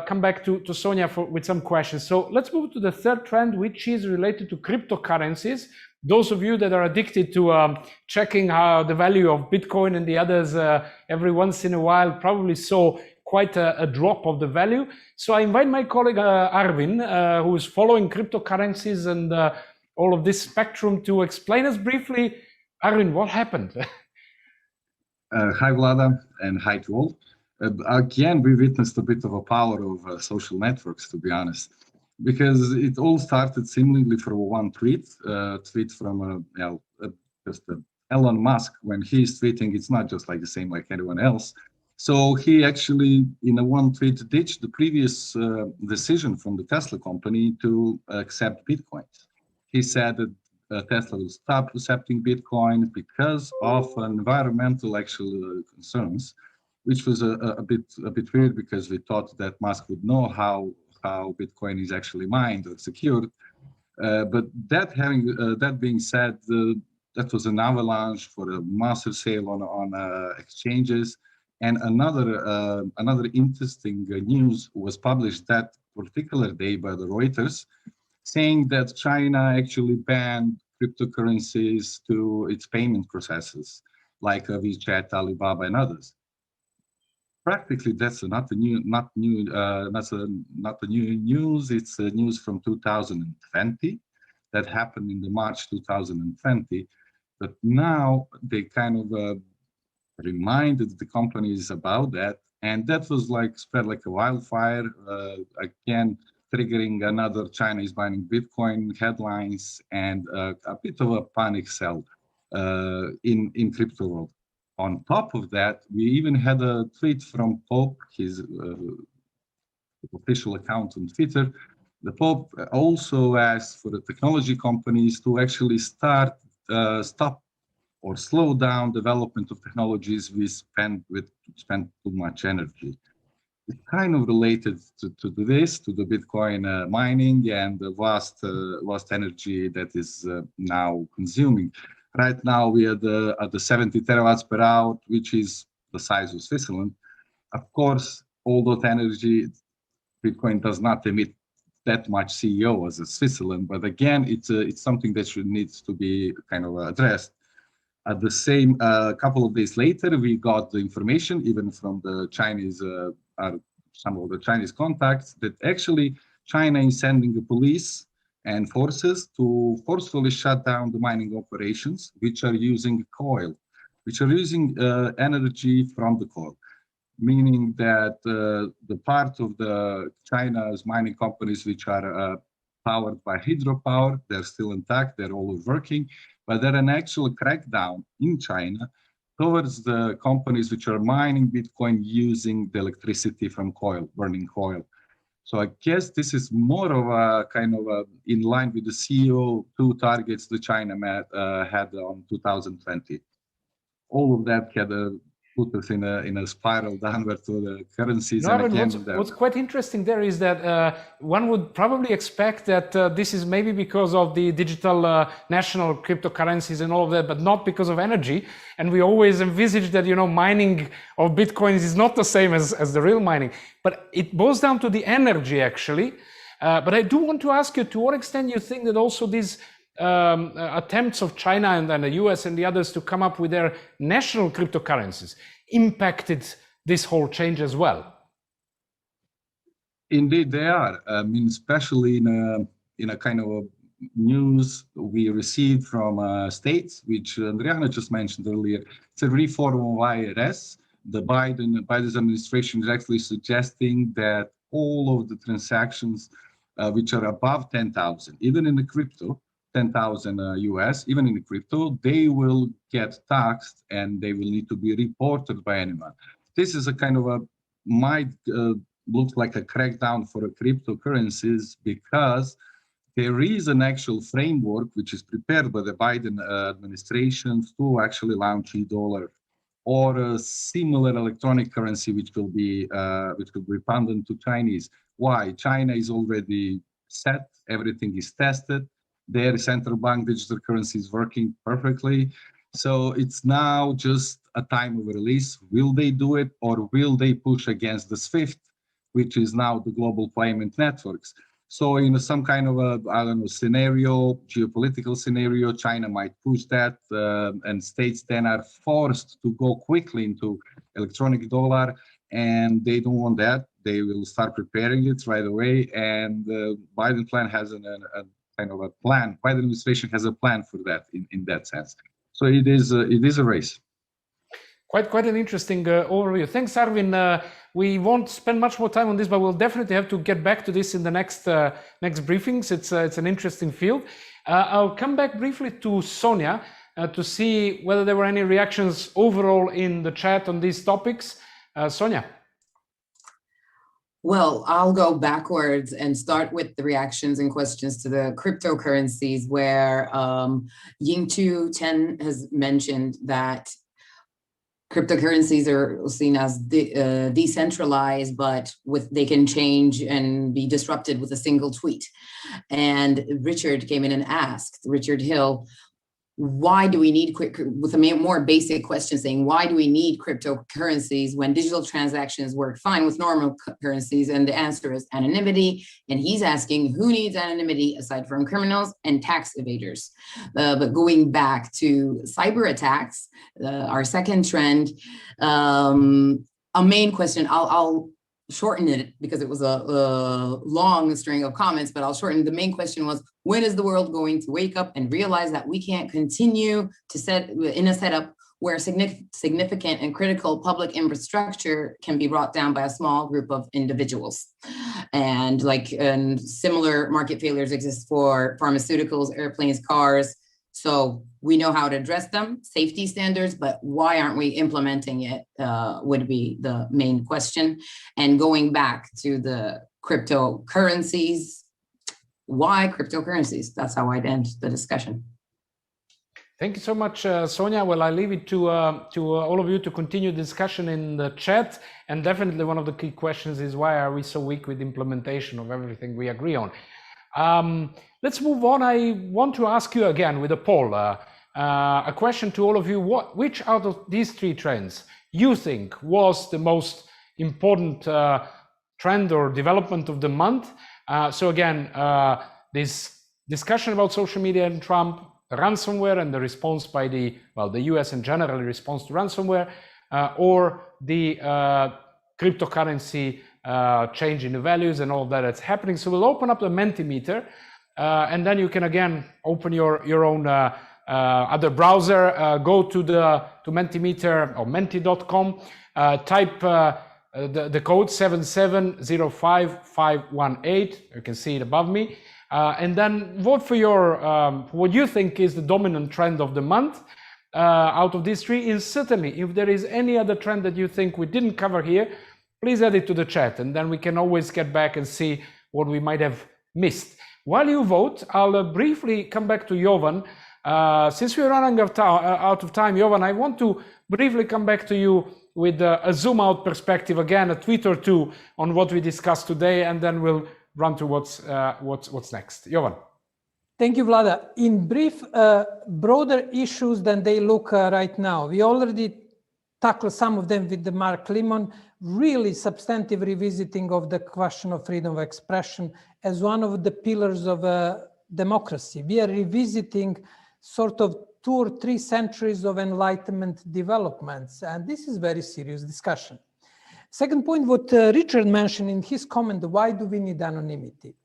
[SPEAKER 1] come back to Sonia with some questions. So let's move to the third trend, which is related to cryptocurrencies. Those of you that are addicted to checking how the value of Bitcoin and the others every once in a while probably saw quite a drop of the value. So I invite my colleague Arvin, who is following cryptocurrencies and all of this spectrum, to explain us briefly. Arvin, what happened?
[SPEAKER 7] Hi, Vlada, and hi to all. Again, we witnessed a bit of a power of social networks, to be honest, because it all started seemingly from one tweet from just Elon Musk. When he's tweeting, it's not just like the same like anyone else. So he actually, in a one tweet, ditched the previous decision from the Tesla company to accept Bitcoins. He said that Tesla will stop accepting Bitcoin because of environmental concerns, which was a bit weird, because we thought that Musk would know how Bitcoin is actually mined or secured. But that being said, that was an avalanche for a massive sale on exchanges. And another interesting news was published that particular day by the Reuters, saying that China actually banned cryptocurrencies to its payment processes, like WeChat, Alibaba, and others. Practically, that's not the new news. It's news from 2020 that happened in the March 2020. But now they kind of reminded the companies about that, and that was like spread like a wildfire, again triggering another China is buying Bitcoin headlines and a bit of a panic sell in crypto world. On top of that, we even had a tweet from Pope, his official account on Twitter. The Pope also asked for the technology companies to actually stop or slow down development of technologies we spend too much energy. It's kind of related to the Bitcoin mining and the vast energy that is now consuming. Right now we are at the 70 terawatts per hour, which is the size of Switzerland. Of course, all that energy, Bitcoin does not emit that much CO as Switzerland, but again, it's something that needs to be kind of addressed. At the same couple of days later, we got the information, even from the Chinese, some of the Chinese contacts, that actually China is sending the police and forces to forcefully shut down the mining operations, which are using coal, which are using energy from the coal, meaning that the part of the China's mining companies which are powered by hydropower, they're still intact, they're all working. But there an actual crackdown in China towards the companies which are mining Bitcoin using the electricity from coal, burning coal. So I guess this is more of a kind of in line with the CO2 targets the China had on 2020. All of that had put us in a spiral downward to the currencies.
[SPEAKER 1] No, and again, what's quite interesting there is that one would probably expect that this is maybe because of the digital national cryptocurrencies and all of that, but not because of energy. And we always envisage that, you know, mining of Bitcoins is not the same as the real mining, but it boils down to the energy actually. But I do want to ask you, to what extent you think that also these attempts of China and the US and the others to come up with their national cryptocurrencies impacted this whole change as well?
[SPEAKER 7] Indeed, they are. I mean, especially in a kind of news we received from states, which Andrijana just mentioned earlier. It's a reform of IRS. The Biden's administration is actually suggesting that all of the transactions which are above 10,000, even in the crypto, 10,000 US, even in the crypto, they will get taxed and they will need to be reported by anyone. This is a kind of a, might look like a crackdown for cryptocurrencies, because there is an actual framework which is prepared by the Biden administration to actually launch e-dollar or a similar electronic currency which will be redundant to Chinese. Why? China is already set, everything is tested, their central bank digital currency is working perfectly. So it's now just a time of release. Will they do it, or will they push against the SWIFT, which is now the global payment networks? So in some kind of a, I don't know, scenario, geopolitical scenario, China might push that, and states then are forced to go quickly into electronic dollar, and they don't want that. They will start preparing it right away, and Biden plan has a kind of a plan. Biden administration has a plan for that in that sense. So it is a race.
[SPEAKER 1] Quite an interesting overview. Thanks, Arvin. We won't spend much more time on this, but we'll definitely have to get back to this in the next briefings. It's an interesting field. I'll come back briefly to Sonia to see whether there were any reactions overall in the chat on these topics. Sonia.
[SPEAKER 3] Well, I'll go backwards and start with the reactions and questions to the cryptocurrencies, where Yingtu 10 has mentioned that cryptocurrencies are seen as decentralized, but they can change and be disrupted with a single tweet. And Richard came in and asked, Richard Hill, why do we need, with a more basic question saying, why do we need cryptocurrencies when digital transactions work fine with normal currencies? And the answer is anonymity. And he's asking, who needs anonymity aside from criminals and tax evaders? But going back to cyber attacks, our second trend, a main question, I'll shorten it because it was a long string of comments, but I'll shorten. The main question was, when is the world going to wake up and realize that we can't continue to set in a setup where significant and critical public infrastructure can be brought down by a small group of individuals? And similar market failures exist for pharmaceuticals, airplanes, cars. So we know how to address them, safety standards, but why aren't we implementing it would be the main question. And going back to the cryptocurrencies, why cryptocurrencies? That's how I'd end the discussion.
[SPEAKER 1] Thank you so much, Sonia. Well, I leave it to all of you to continue the discussion in the chat. And definitely one of the key questions is, why are we so weak with implementation of everything we agree on? Let's move on. I want to ask you again with a poll, a question to all of you. Which out of these three trends you think was the most important trend or development of the month? So again, this discussion about social media and Trump, ransomware and the response by the US and generally response to ransomware, or the cryptocurrency change in the values and all that that's happening. So we'll open up the Mentimeter, and then you can again open your own other browser, go to Mentimeter or menti.com, type the code 7705518. You can see it above me, and then vote for your what you think is the dominant trend of the month out of these three. And certainly, if there is any other trend that you think we didn't cover here, please add it to the chat, and then we can always get back and see what we might have missed. While you vote, I'll briefly come back to Jovan. Since we're running out of time, Jovan, I want to briefly come back to you with a zoom out perspective, again, a tweet or two on what we discussed today, and then we'll run to what's next. Jovan.
[SPEAKER 4] Thank you, Vlada. In brief, broader issues than they look right now. We already tackled some of them with the Mark Limon, really substantive revisiting of the question of freedom of expression as one of the pillars of democracy. We are revisiting sort of 2 or 3 centuries of Enlightenment developments, and this is very serious discussion. Second point, what Richard mentioned in his comment, why do we need anonymity?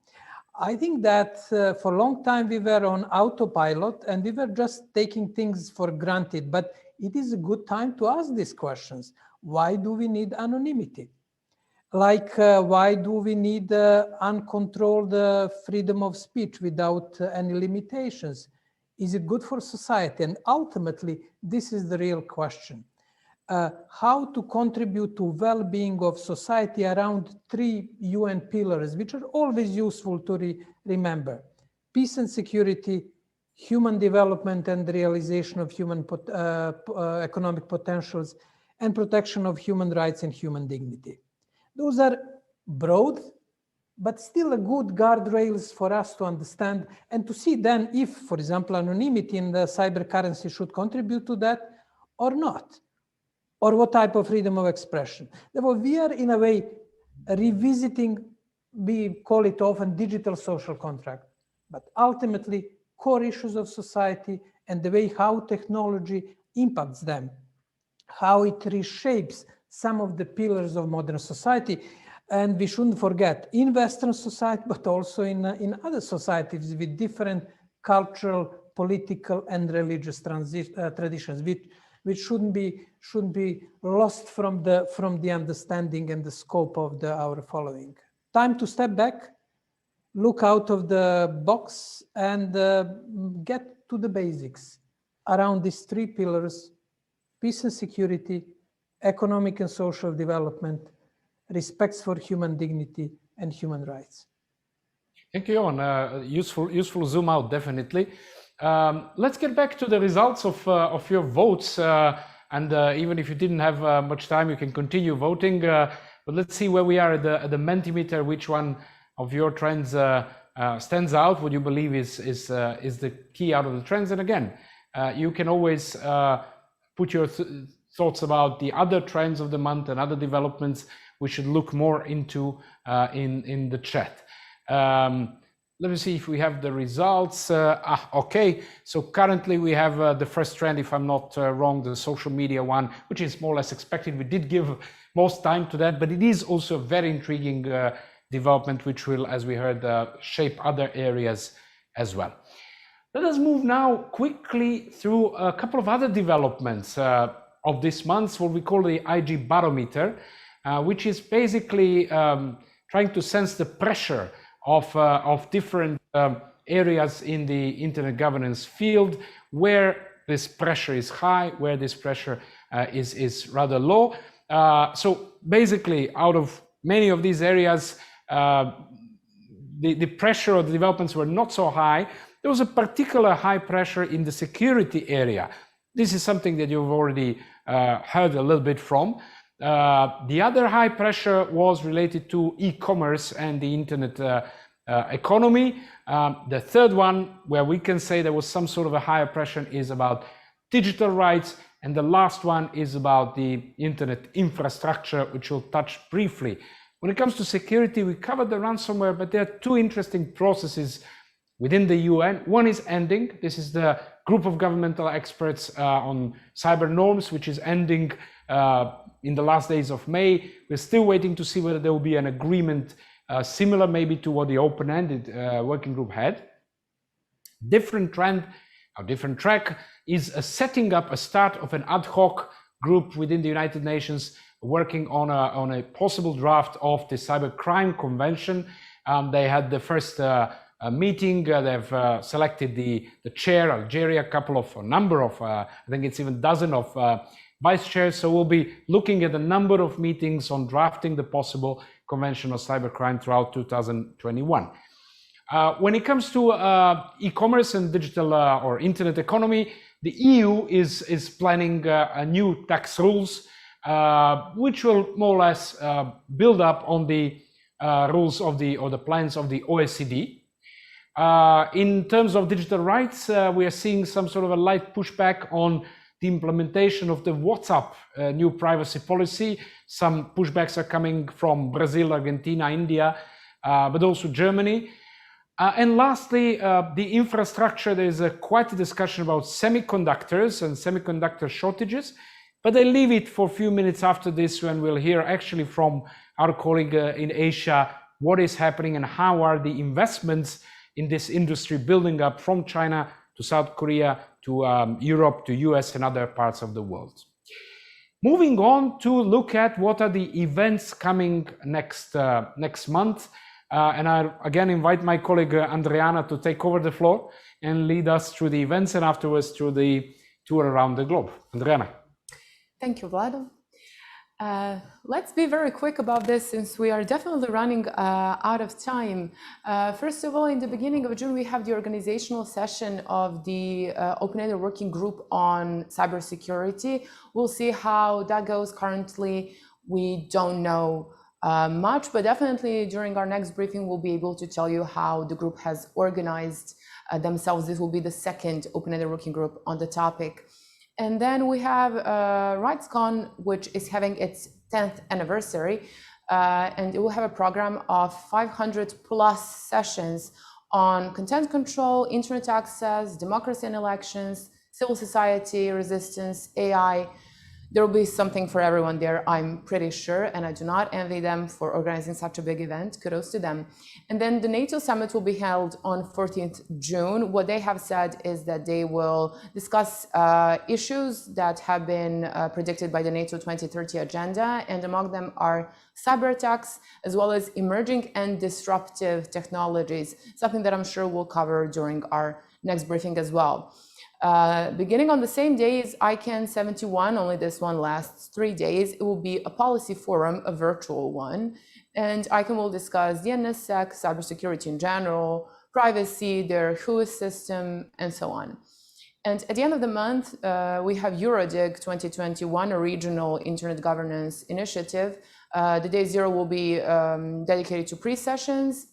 [SPEAKER 4] I think that for a long time we were on autopilot and we were just taking things for granted, but it is a good time to ask these questions. Why do we need anonymity? Like, why do we need uncontrolled freedom of speech without any limitations? Is it good for society? And ultimately, this is the real question. How to contribute to well-being of society around 3 UN pillars, which are always useful to remember: peace and security, human development and realization of human economic potentials, and protection of human rights and human dignity. Those are broad, but still a good guardrails for us to understand and to see then if, for example, anonymity in the cyber currency should contribute to that or not, or what type of freedom of expression. Therefore, we are in a way revisiting, we call it often digital social contract, but ultimately core issues of society and the way how technology impacts them, how it reshapes some of the pillars of modern society. And we shouldn't forget, in Western society, but also in other societies with different cultural, political, and religious traditions, which shouldn't be lost from the understanding and the scope of our following. Time to step back, look out of the box, and get to the basics around these 3 pillars: peace and security, economic and social development, respect for human dignity and human rights.
[SPEAKER 1] Thank you, Jovan. Useful zoom out, definitely. Let's get back to the results of your votes. And even if you didn't have much time, you can continue voting. But let's see where we are at the Mentimeter. Which one of your trends stands out? What you believe is the key out of the trends? And again, you can always put your thoughts about the other trends of the month and other developments we should look more into in the chat. Let me see if we have the results. Okay, so currently we have the first trend, if I'm not wrong, the social media one, which is more or less expected. We did give most time to that, but it is also a very intriguing development, which will, as we heard, shape other areas as well. Let us move now quickly through a couple of other developments of this month, what we call the IG barometer, which is basically trying to sense the pressure of different areas in the internet governance field, where this pressure is high, where this pressure is rather low. So basically, out of many of these areas, the pressure of the developments were not so high. There was a particular high pressure in the security area. This is something that you've already heard a little bit from. The other high pressure was related to e-commerce and the internet economy. The third one, where we can say there was some sort of a higher pressure, is about digital rights. And the last one is about the internet infrastructure, which we'll touch briefly. When it comes to security, we covered the ransomware, but there are 2 interesting processes within the UN. One is ending. This is the group of governmental experts on cyber norms, which is ending in the last days of May. We're still waiting to see whether there will be an agreement similar maybe to what the open-ended working group had. Different trend, or different track, is setting up a start of an ad hoc group within the United Nations working on a possible draft of the Cybercrime Convention. They had the first meeting. They've selected the chair, Algeria, a number of, I think it's even a dozen of vice chairs. So we'll be looking at a number of meetings on drafting the possible convention on cybercrime throughout 2021. When it comes to e-commerce and digital or internet economy, the EU is planning a new tax rules, which will more or less build up on the rules of the plans of the OECD. In terms of digital rights, we are seeing some sort of a light pushback on the implementation of the WhatsApp new privacy policy. Some pushbacks are coming from Brazil, Argentina, India, but also Germany. And lastly, the infrastructure. There's quite a discussion about semiconductors and semiconductor shortages, but I leave it for a few minutes after this, when we'll hear actually from our colleague in Asia what is happening and how are the investments in this industry building up from China to South Korea to Europe to US and other parts of the world. Moving on to look at what are the events coming next month. And I again invite my colleague Andrijana to take over the floor and lead us through the events and afterwards through the tour around the globe. Andrijana.
[SPEAKER 6] Thank you, Vlad. Let's be very quick about this since we are definitely running out of time. First of all, in the beginning of June, we have the organizational session of the Open-Ended Working Group on cybersecurity. We'll see how that goes. Currently, we don't know much, but definitely during our next briefing, we'll be able to tell you how the group has organized themselves. This will be the second Open-Ended Working Group on the topic. And then we have RightsCon, which is having its 10th anniversary, and it will have a program of 500 plus sessions on content control, internet access, democracy and elections, civil society, resistance, AI. There will be something for everyone there, I'm pretty sure, and I do not envy them for organizing such a big event. Kudos to them. And then the NATO summit will be held on 14th June. What they have said is that they will discuss issues that have been predicted by the NATO 2030 agenda, and among them are cyber attacks, as well as emerging and disruptive technologies, something that I'm sure we'll cover during our next briefing as well. Beginning on the same day as ICANN 71, only this one lasts 3 days, it will be a policy forum, a virtual one, and ICANN will discuss the NSSEC, cybersecurity in general, privacy, their WHOIS system, and so on. And at the end of the month, we have EuroDig 2021, a regional internet governance initiative. The day zero will be dedicated to pre-sessions,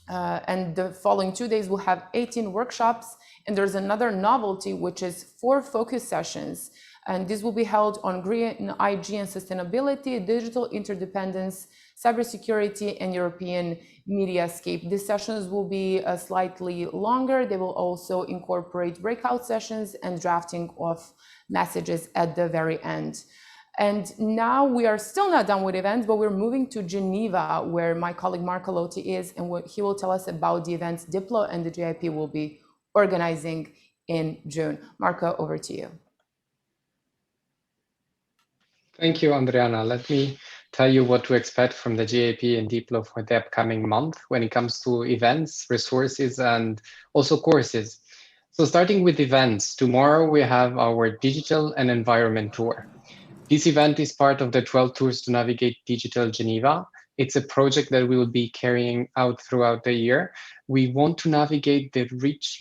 [SPEAKER 6] and the following 2 days we'll have 18 workshops. And there's another novelty, which is 4 focus sessions. And this will be held on green IG and sustainability, digital interdependence, cybersecurity, and European mediascape. These sessions will be slightly longer. They will also incorporate breakout sessions and drafting of messages at the very end. And now we are still not done with events, but we're moving to Geneva, where my colleague Marco Lotti is, and he will tell us about the events Diplo and the GIP will be organizing in June. Marco, over to you.
[SPEAKER 8] Thank you, Andrijana. Let me tell you what to expect from the GIP and Diplo for the upcoming month when it comes to events, resources, and also courses. So starting with events, tomorrow we have our Digital and Environment Tour. This event is part of the 12 Tours to Navigate Digital Geneva. It's a project that we will be carrying out throughout the year. We want to navigate the rich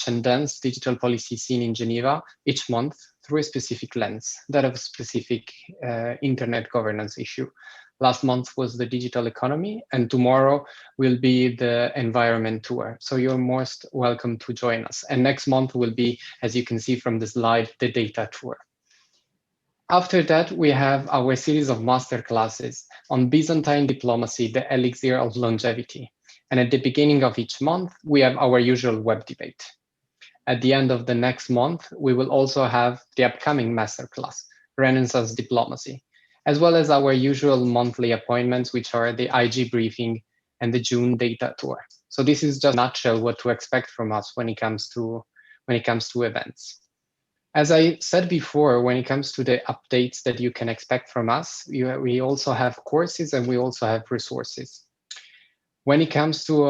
[SPEAKER 8] and dense digital policy scene in Geneva each month through a specific lens, that of a specific internet governance issue. Last month was the digital economy, and tomorrow will be the environment tour. So you're most welcome to join us. And next month will be, as you can see from the slide, the data tour. After that, we have our series of master classes on Byzantine diplomacy, the elixir of longevity. And at the beginning of each month, we have our usual web debate. At the end of the next month, we will also have the upcoming masterclass, Renaissance Diplomacy, as well as our usual monthly appointments, which are the IG briefing and the June data tour. So this is just a nutshell what to expect from us when it comes to events. As I said before, when it comes to the updates that you can expect from us, we also have courses and we also have resources. When it comes to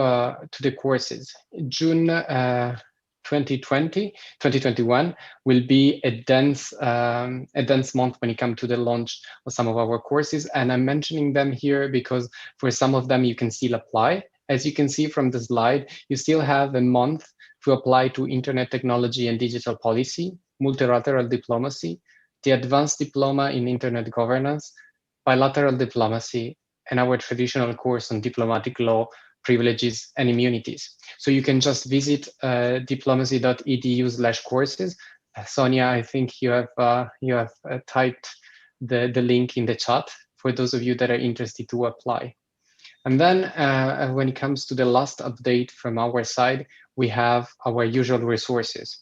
[SPEAKER 8] the courses, June 2021 will be a dense month when it comes to the launch of some of our courses. And I'm mentioning them here because for some of them you can still apply. As you can see from the slide, you still have a month to apply to Internet Technology and Digital Policy, Multilateral Diplomacy, the Advanced Diploma in Internet Governance, Bilateral Diplomacy, and our traditional course on Diplomatic Law, Privileges and Immunities. So you can just visit diplomacy.edu/courses. Sonia, I think you have typed the link in the chat for those of you that are interested to apply. And then when it comes to the last update from our side, we have our usual resources.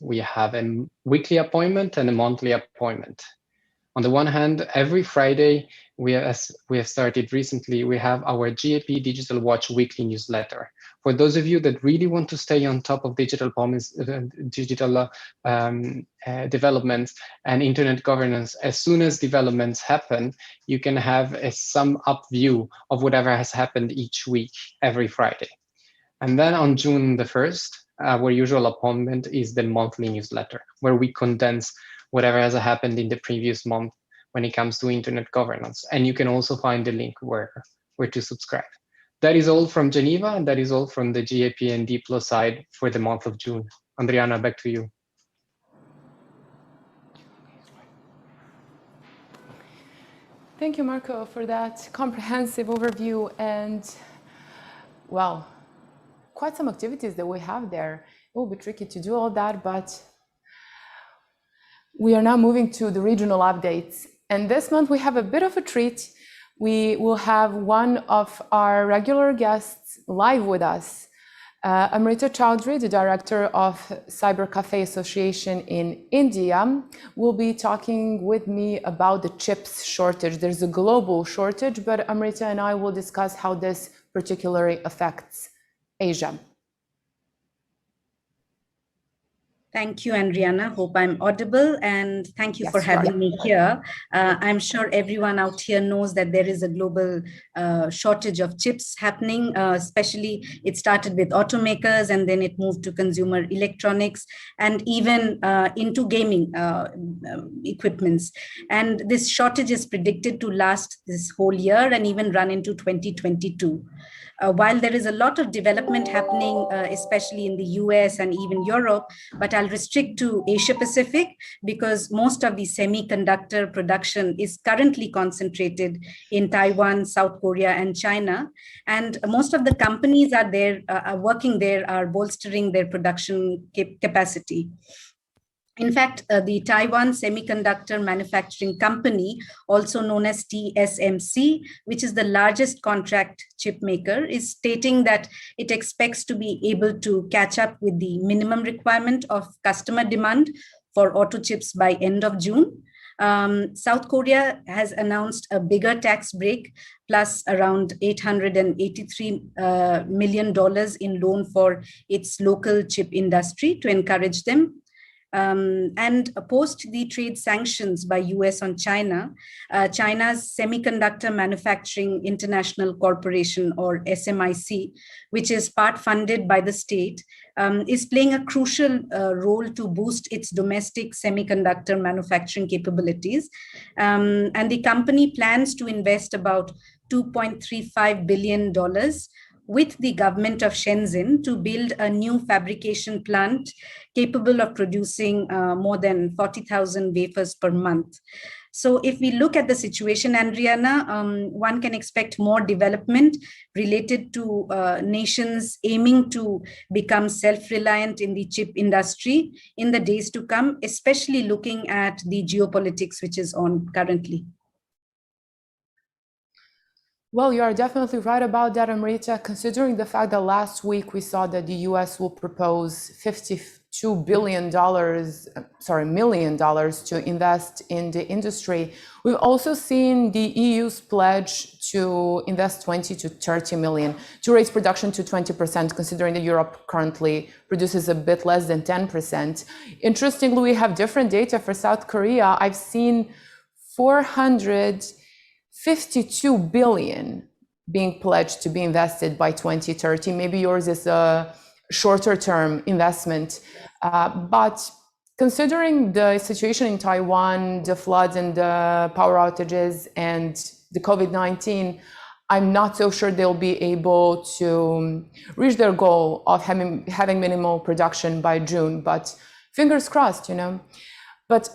[SPEAKER 8] We have a weekly appointment and a monthly appointment. On the one hand, every Friday, as we have started recently, we have our GAP Digital Watch weekly newsletter For those of you that really want to stay on top of digital developments and internet governance, as soon as developments happen, you can have a sum up view of whatever has happened each week, every Friday. And then on June the 1st, our usual appointment is the monthly newsletter, where we condense whatever has happened in the previous month when it comes to internet governance. And you can also find the link where to subscribe. That is all from Geneva, and that is all from the GAP and Diplo side for the month of June. Andrijana, back to you.
[SPEAKER 6] Thank you, Marco, for that comprehensive overview. And, well, quite some activities that we have there. It will be tricky to do all that, but we are now moving to the regional updates. And this month we have a bit of a treat. We will have one of our regular guests live with us, Amrita Choudhry, the director of Cyber Cafe Association in India, will be talking with me about the chips shortage. There's a global shortage, but Amrita and I will discuss how this particularly affects Asia.
[SPEAKER 9] Thank you, Andrijana. Hope I'm audible, and thank you for having me here. I'm sure everyone out here knows that there is a global shortage of chips happening, especially it started with automakers and then it moved to consumer electronics and even into gaming equipments. And this shortage is predicted to last this whole year and even run into 2022. While there is a lot of development happening, especially in the US and even Europe, but I'll restrict to Asia Pacific because most of the semiconductor production is currently concentrated in Taiwan, South Korea, and China. And most of the companies are there, working there, are bolstering their production capacity. In fact, the Taiwan Semiconductor Manufacturing Company, also known as TSMC, which is the largest contract chip maker, is stating that it expects to be able to catch up with the minimum requirement of customer demand for auto chips by end of June. South Korea has announced a bigger tax break, plus around $883 million in loan for its local chip industry to encourage them. And post the trade sanctions by US on China, China's Semiconductor Manufacturing International Corporation, or SMIC, which is part funded by the state, is playing a crucial role to boost its domestic semiconductor manufacturing capabilities. And the company plans to invest about $2.35 billion with the government of Shenzhen to build a new fabrication plant capable of producing more than 40,000 wafers per month. So if we look at the situation, Andrijana, one can expect more development related to nations aiming to become self-reliant in the chip industry in the days to come, especially looking at the geopolitics which is on currently.
[SPEAKER 6] Well, you are definitely right about that, Amrita, considering the fact that last week we saw that the US will propose $52 million to invest in the industry. We've also seen the EU's pledge to invest 20 to 30 million to raise production to 20%, considering that Europe currently produces a bit less than 10%. Interestingly, we have different data for South Korea. I've seen 452 billion being pledged to be invested by 2030. Maybe yours is a shorter term investment. But considering the situation in Taiwan, the floods and the power outages and the COVID-19, I'm not so sure they'll be able to reach their goal of having minimal production by June, but fingers crossed, you know. But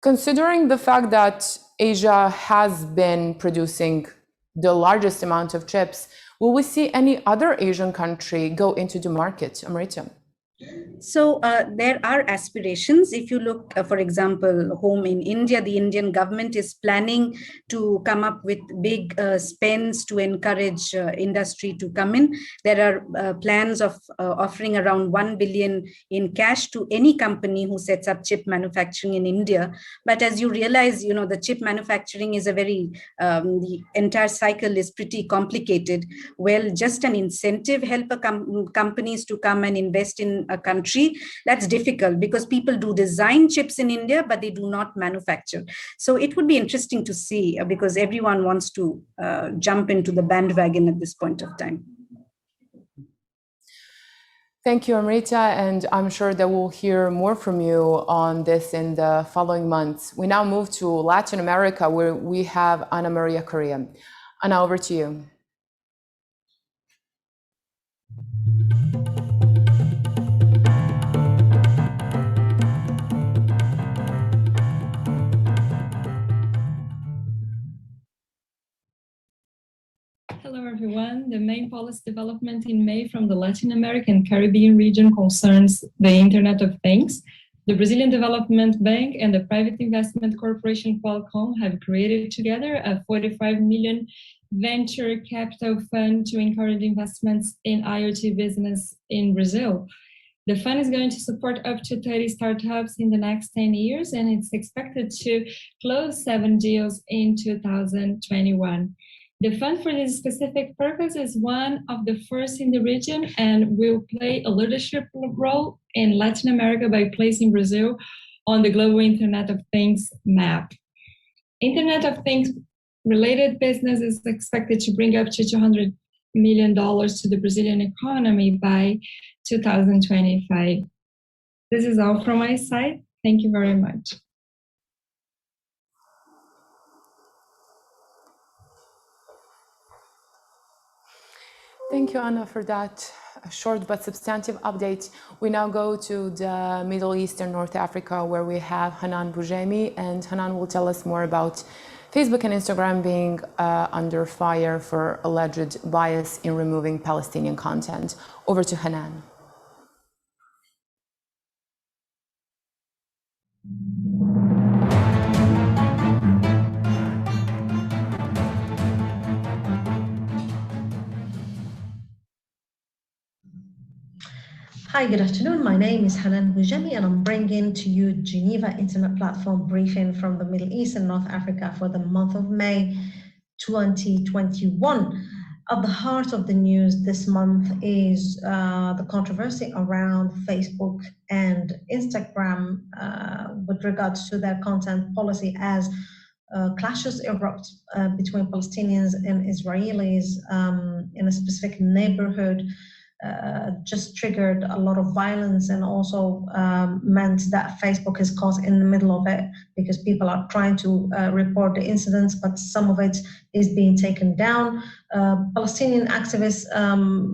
[SPEAKER 6] considering the fact that Asia has been producing the largest amount of chips, will we see any other Asian country go into the market, Amrita?
[SPEAKER 9] So there are aspirations. If you look, for example, home in India, the Indian government is planning to come up with big spends to encourage industry to come in. There are plans of offering around 1 billion in cash to any company who sets up chip manufacturing in India. But as you realize, the chip manufacturing is a very, the entire cycle is pretty complicated. Well, just an incentive help companies to come and invest in a country, that's difficult because people do design chips in India, but they do not manufacture. So it would be interesting to see because everyone wants to jump into the bandwagon at this point of time.
[SPEAKER 6] Thank you, Amrita, and I'm sure that we'll hear more from you on this in the following months. We now move to Latin America, where we have Maria Corrêa. Ana, over to you.
[SPEAKER 10] Hello, everyone. The main policy development in May from the Latin American Caribbean region concerns the Internet of Things. The Brazilian Development Bank and the private investment corporation Qualcomm have created together a 45 million venture capital fund to encourage investments in IoT business in Brazil. The fund is going to support up to 30 startups in the next 10 years, and it's expected to close 7 deals in 2021. The fund for this specific purpose is one of the first in the region and will play a leadership role in Latin America by placing Brazil on the global Internet of Things map. Internet of Things related business is expected to bring up to $200 million to the Brazilian economy by 2025. This is all from my side. Thank you very much.
[SPEAKER 6] Thank you, Anna, for that short but substantive update. We now go to the Middle East and North Africa, where we have Hanane Boujemi, and Hanane will tell us more about Facebook and Instagram being under fire for alleged bias in removing Palestinian content. Over to Hanane.
[SPEAKER 11] Hi, good afternoon. My name is Hanane Boujemi, and I'm bringing to you Geneva Internet Platform briefing from the Middle East and North Africa for the month of May 2021. At the heart of the news this month is the controversy around Facebook and Instagram with regards to their content policy as clashes erupt between Palestinians and Israelis in a specific neighborhood. Just triggered a lot of violence and also meant that Facebook is caught in the middle of it because people are trying to report the incidents, but some of it is being taken down. Palestinian activists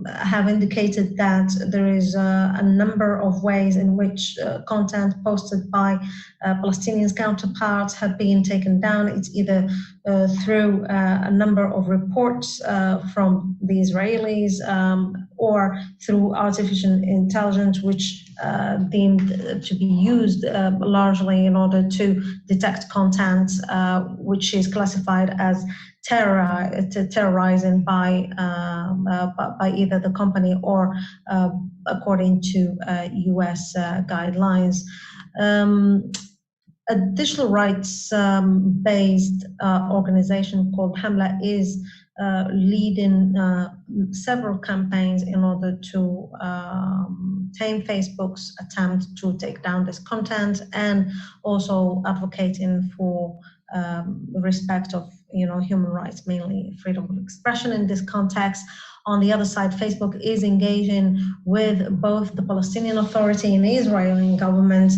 [SPEAKER 11] have indicated that there is a number of ways in which content posted by Palestinians' counterparts have been taken down. It's either through a number of reports from the Israelis or through artificial intelligence, which deemed to be used largely in order to detect content which is classified as terrorizing by either the company or according to US guidelines. A digital rights based organization called Hamla is leading several campaigns in order to tame Facebook's attempt to take down this content, and also advocating for respect of human rights, mainly freedom of expression in this context. On the other side, Facebook is engaging with both the Palestinian Authority and the Israeli government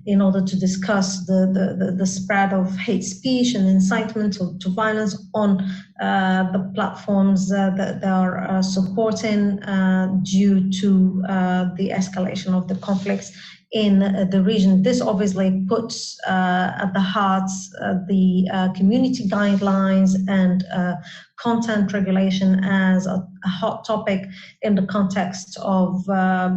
[SPEAKER 11] in order to discuss the spread of hate speech and incitement to violence on the platforms that they are supporting due to the escalation of the conflicts in the region. This obviously puts at the heart the community guidelines and content regulation as a hot topic in the context of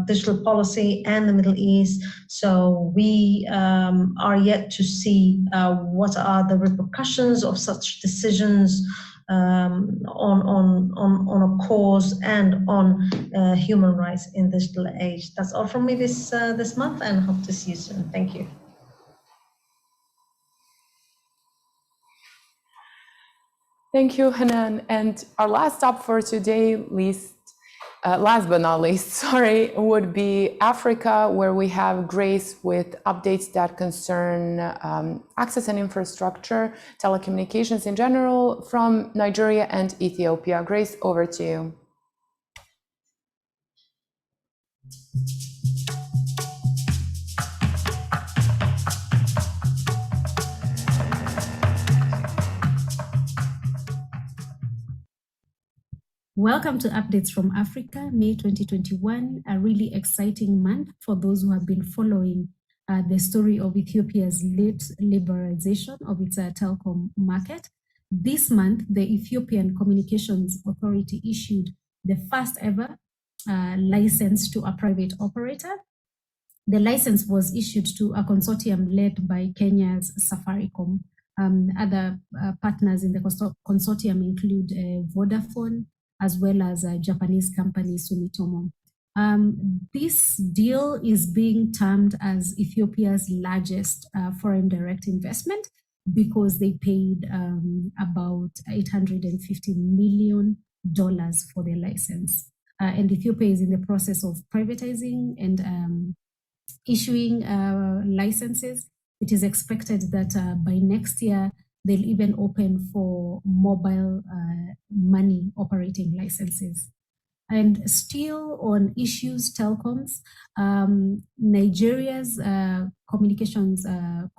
[SPEAKER 11] digital policy and the Middle East. So we are yet to see what are the repercussions of such decisions on a cause and on human rights in this digital age. That's all from me this month, and hope to see you soon. Thank you.
[SPEAKER 6] Thank you, Hanane. And our last stop for today, last but not least, sorry, would be Africa, where we have Grace with updates that concern access and infrastructure, telecommunications in general, from Nigeria and Ethiopia. Grace, over to you.
[SPEAKER 12] Welcome to Updates from Africa, May 2021, a really exciting month for those who have been following the story of Ethiopia's late liberalization of its telecom market. This month, the Ethiopian Communications Authority issued the first ever license to a private operator. The license was issued to a consortium led by Kenya's Safaricom. Other partners in the consortium include Vodafone, as well as a Japanese company, Sumitomo. This deal is being termed as Ethiopia's largest foreign direct investment because they paid about $850 million for their license. And Ethiopia is in the process of privatizing and issuing licenses. It is expected that by next year, they'll even open for mobile money operating licenses. And still on issues telecoms, Nigeria's Communications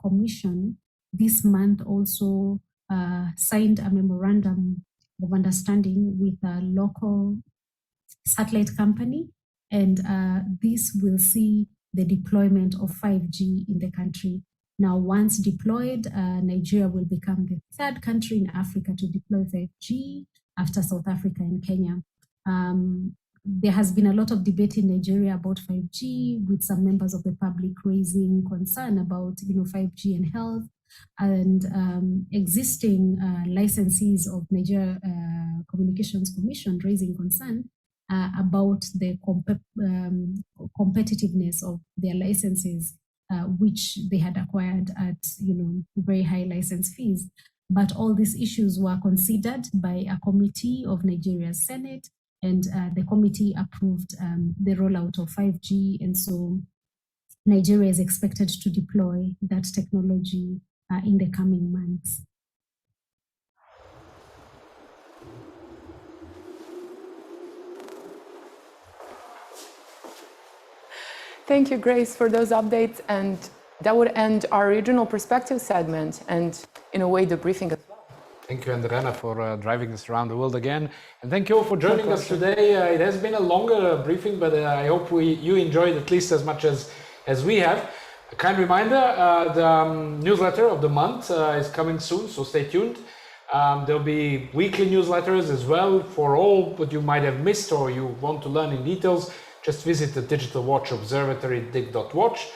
[SPEAKER 12] Commission this month also signed a memorandum of understanding with a local satellite company, and this will see the deployment of 5G in the country. Now, once deployed, Nigeria will become the third country in Africa to deploy 5G after South Africa and Kenya. There has been a lot of debate in Nigeria about 5G, with some members of the public raising concern about 5G and health, and existing licensees of Nigeria Communications Commission raising concern about the competitiveness of their licenses, which they had acquired at very high license fees. But all these issues were considered by a committee of Nigeria's Senate, and the committee approved the rollout of 5G, and so Nigeria is expected to deploy that technology in the coming months.
[SPEAKER 6] Thank you, Grace, for those updates. And that would end our regional perspective segment and, in a way, the briefing as well.
[SPEAKER 1] Thank you, Andrijana, for driving us around the world again. And thank you all for joining us today. It has been a longer briefing, but I hope you enjoyed at least as much as we have. A kind reminder, the newsletter of the month is coming soon, so stay tuned. There'll be weekly newsletters as well for all what you might have missed or you want to learn in details. Just visit the Digital Watch Observatory, dig.watch.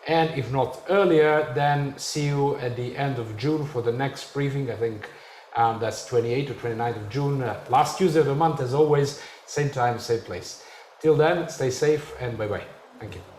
[SPEAKER 1] And if not earlier, then see you at the end of June for the next briefing. I think that's 28th or 29th of June, last Tuesday of the month, as always, same time, same place. Till then, stay safe and bye-bye. Thank you.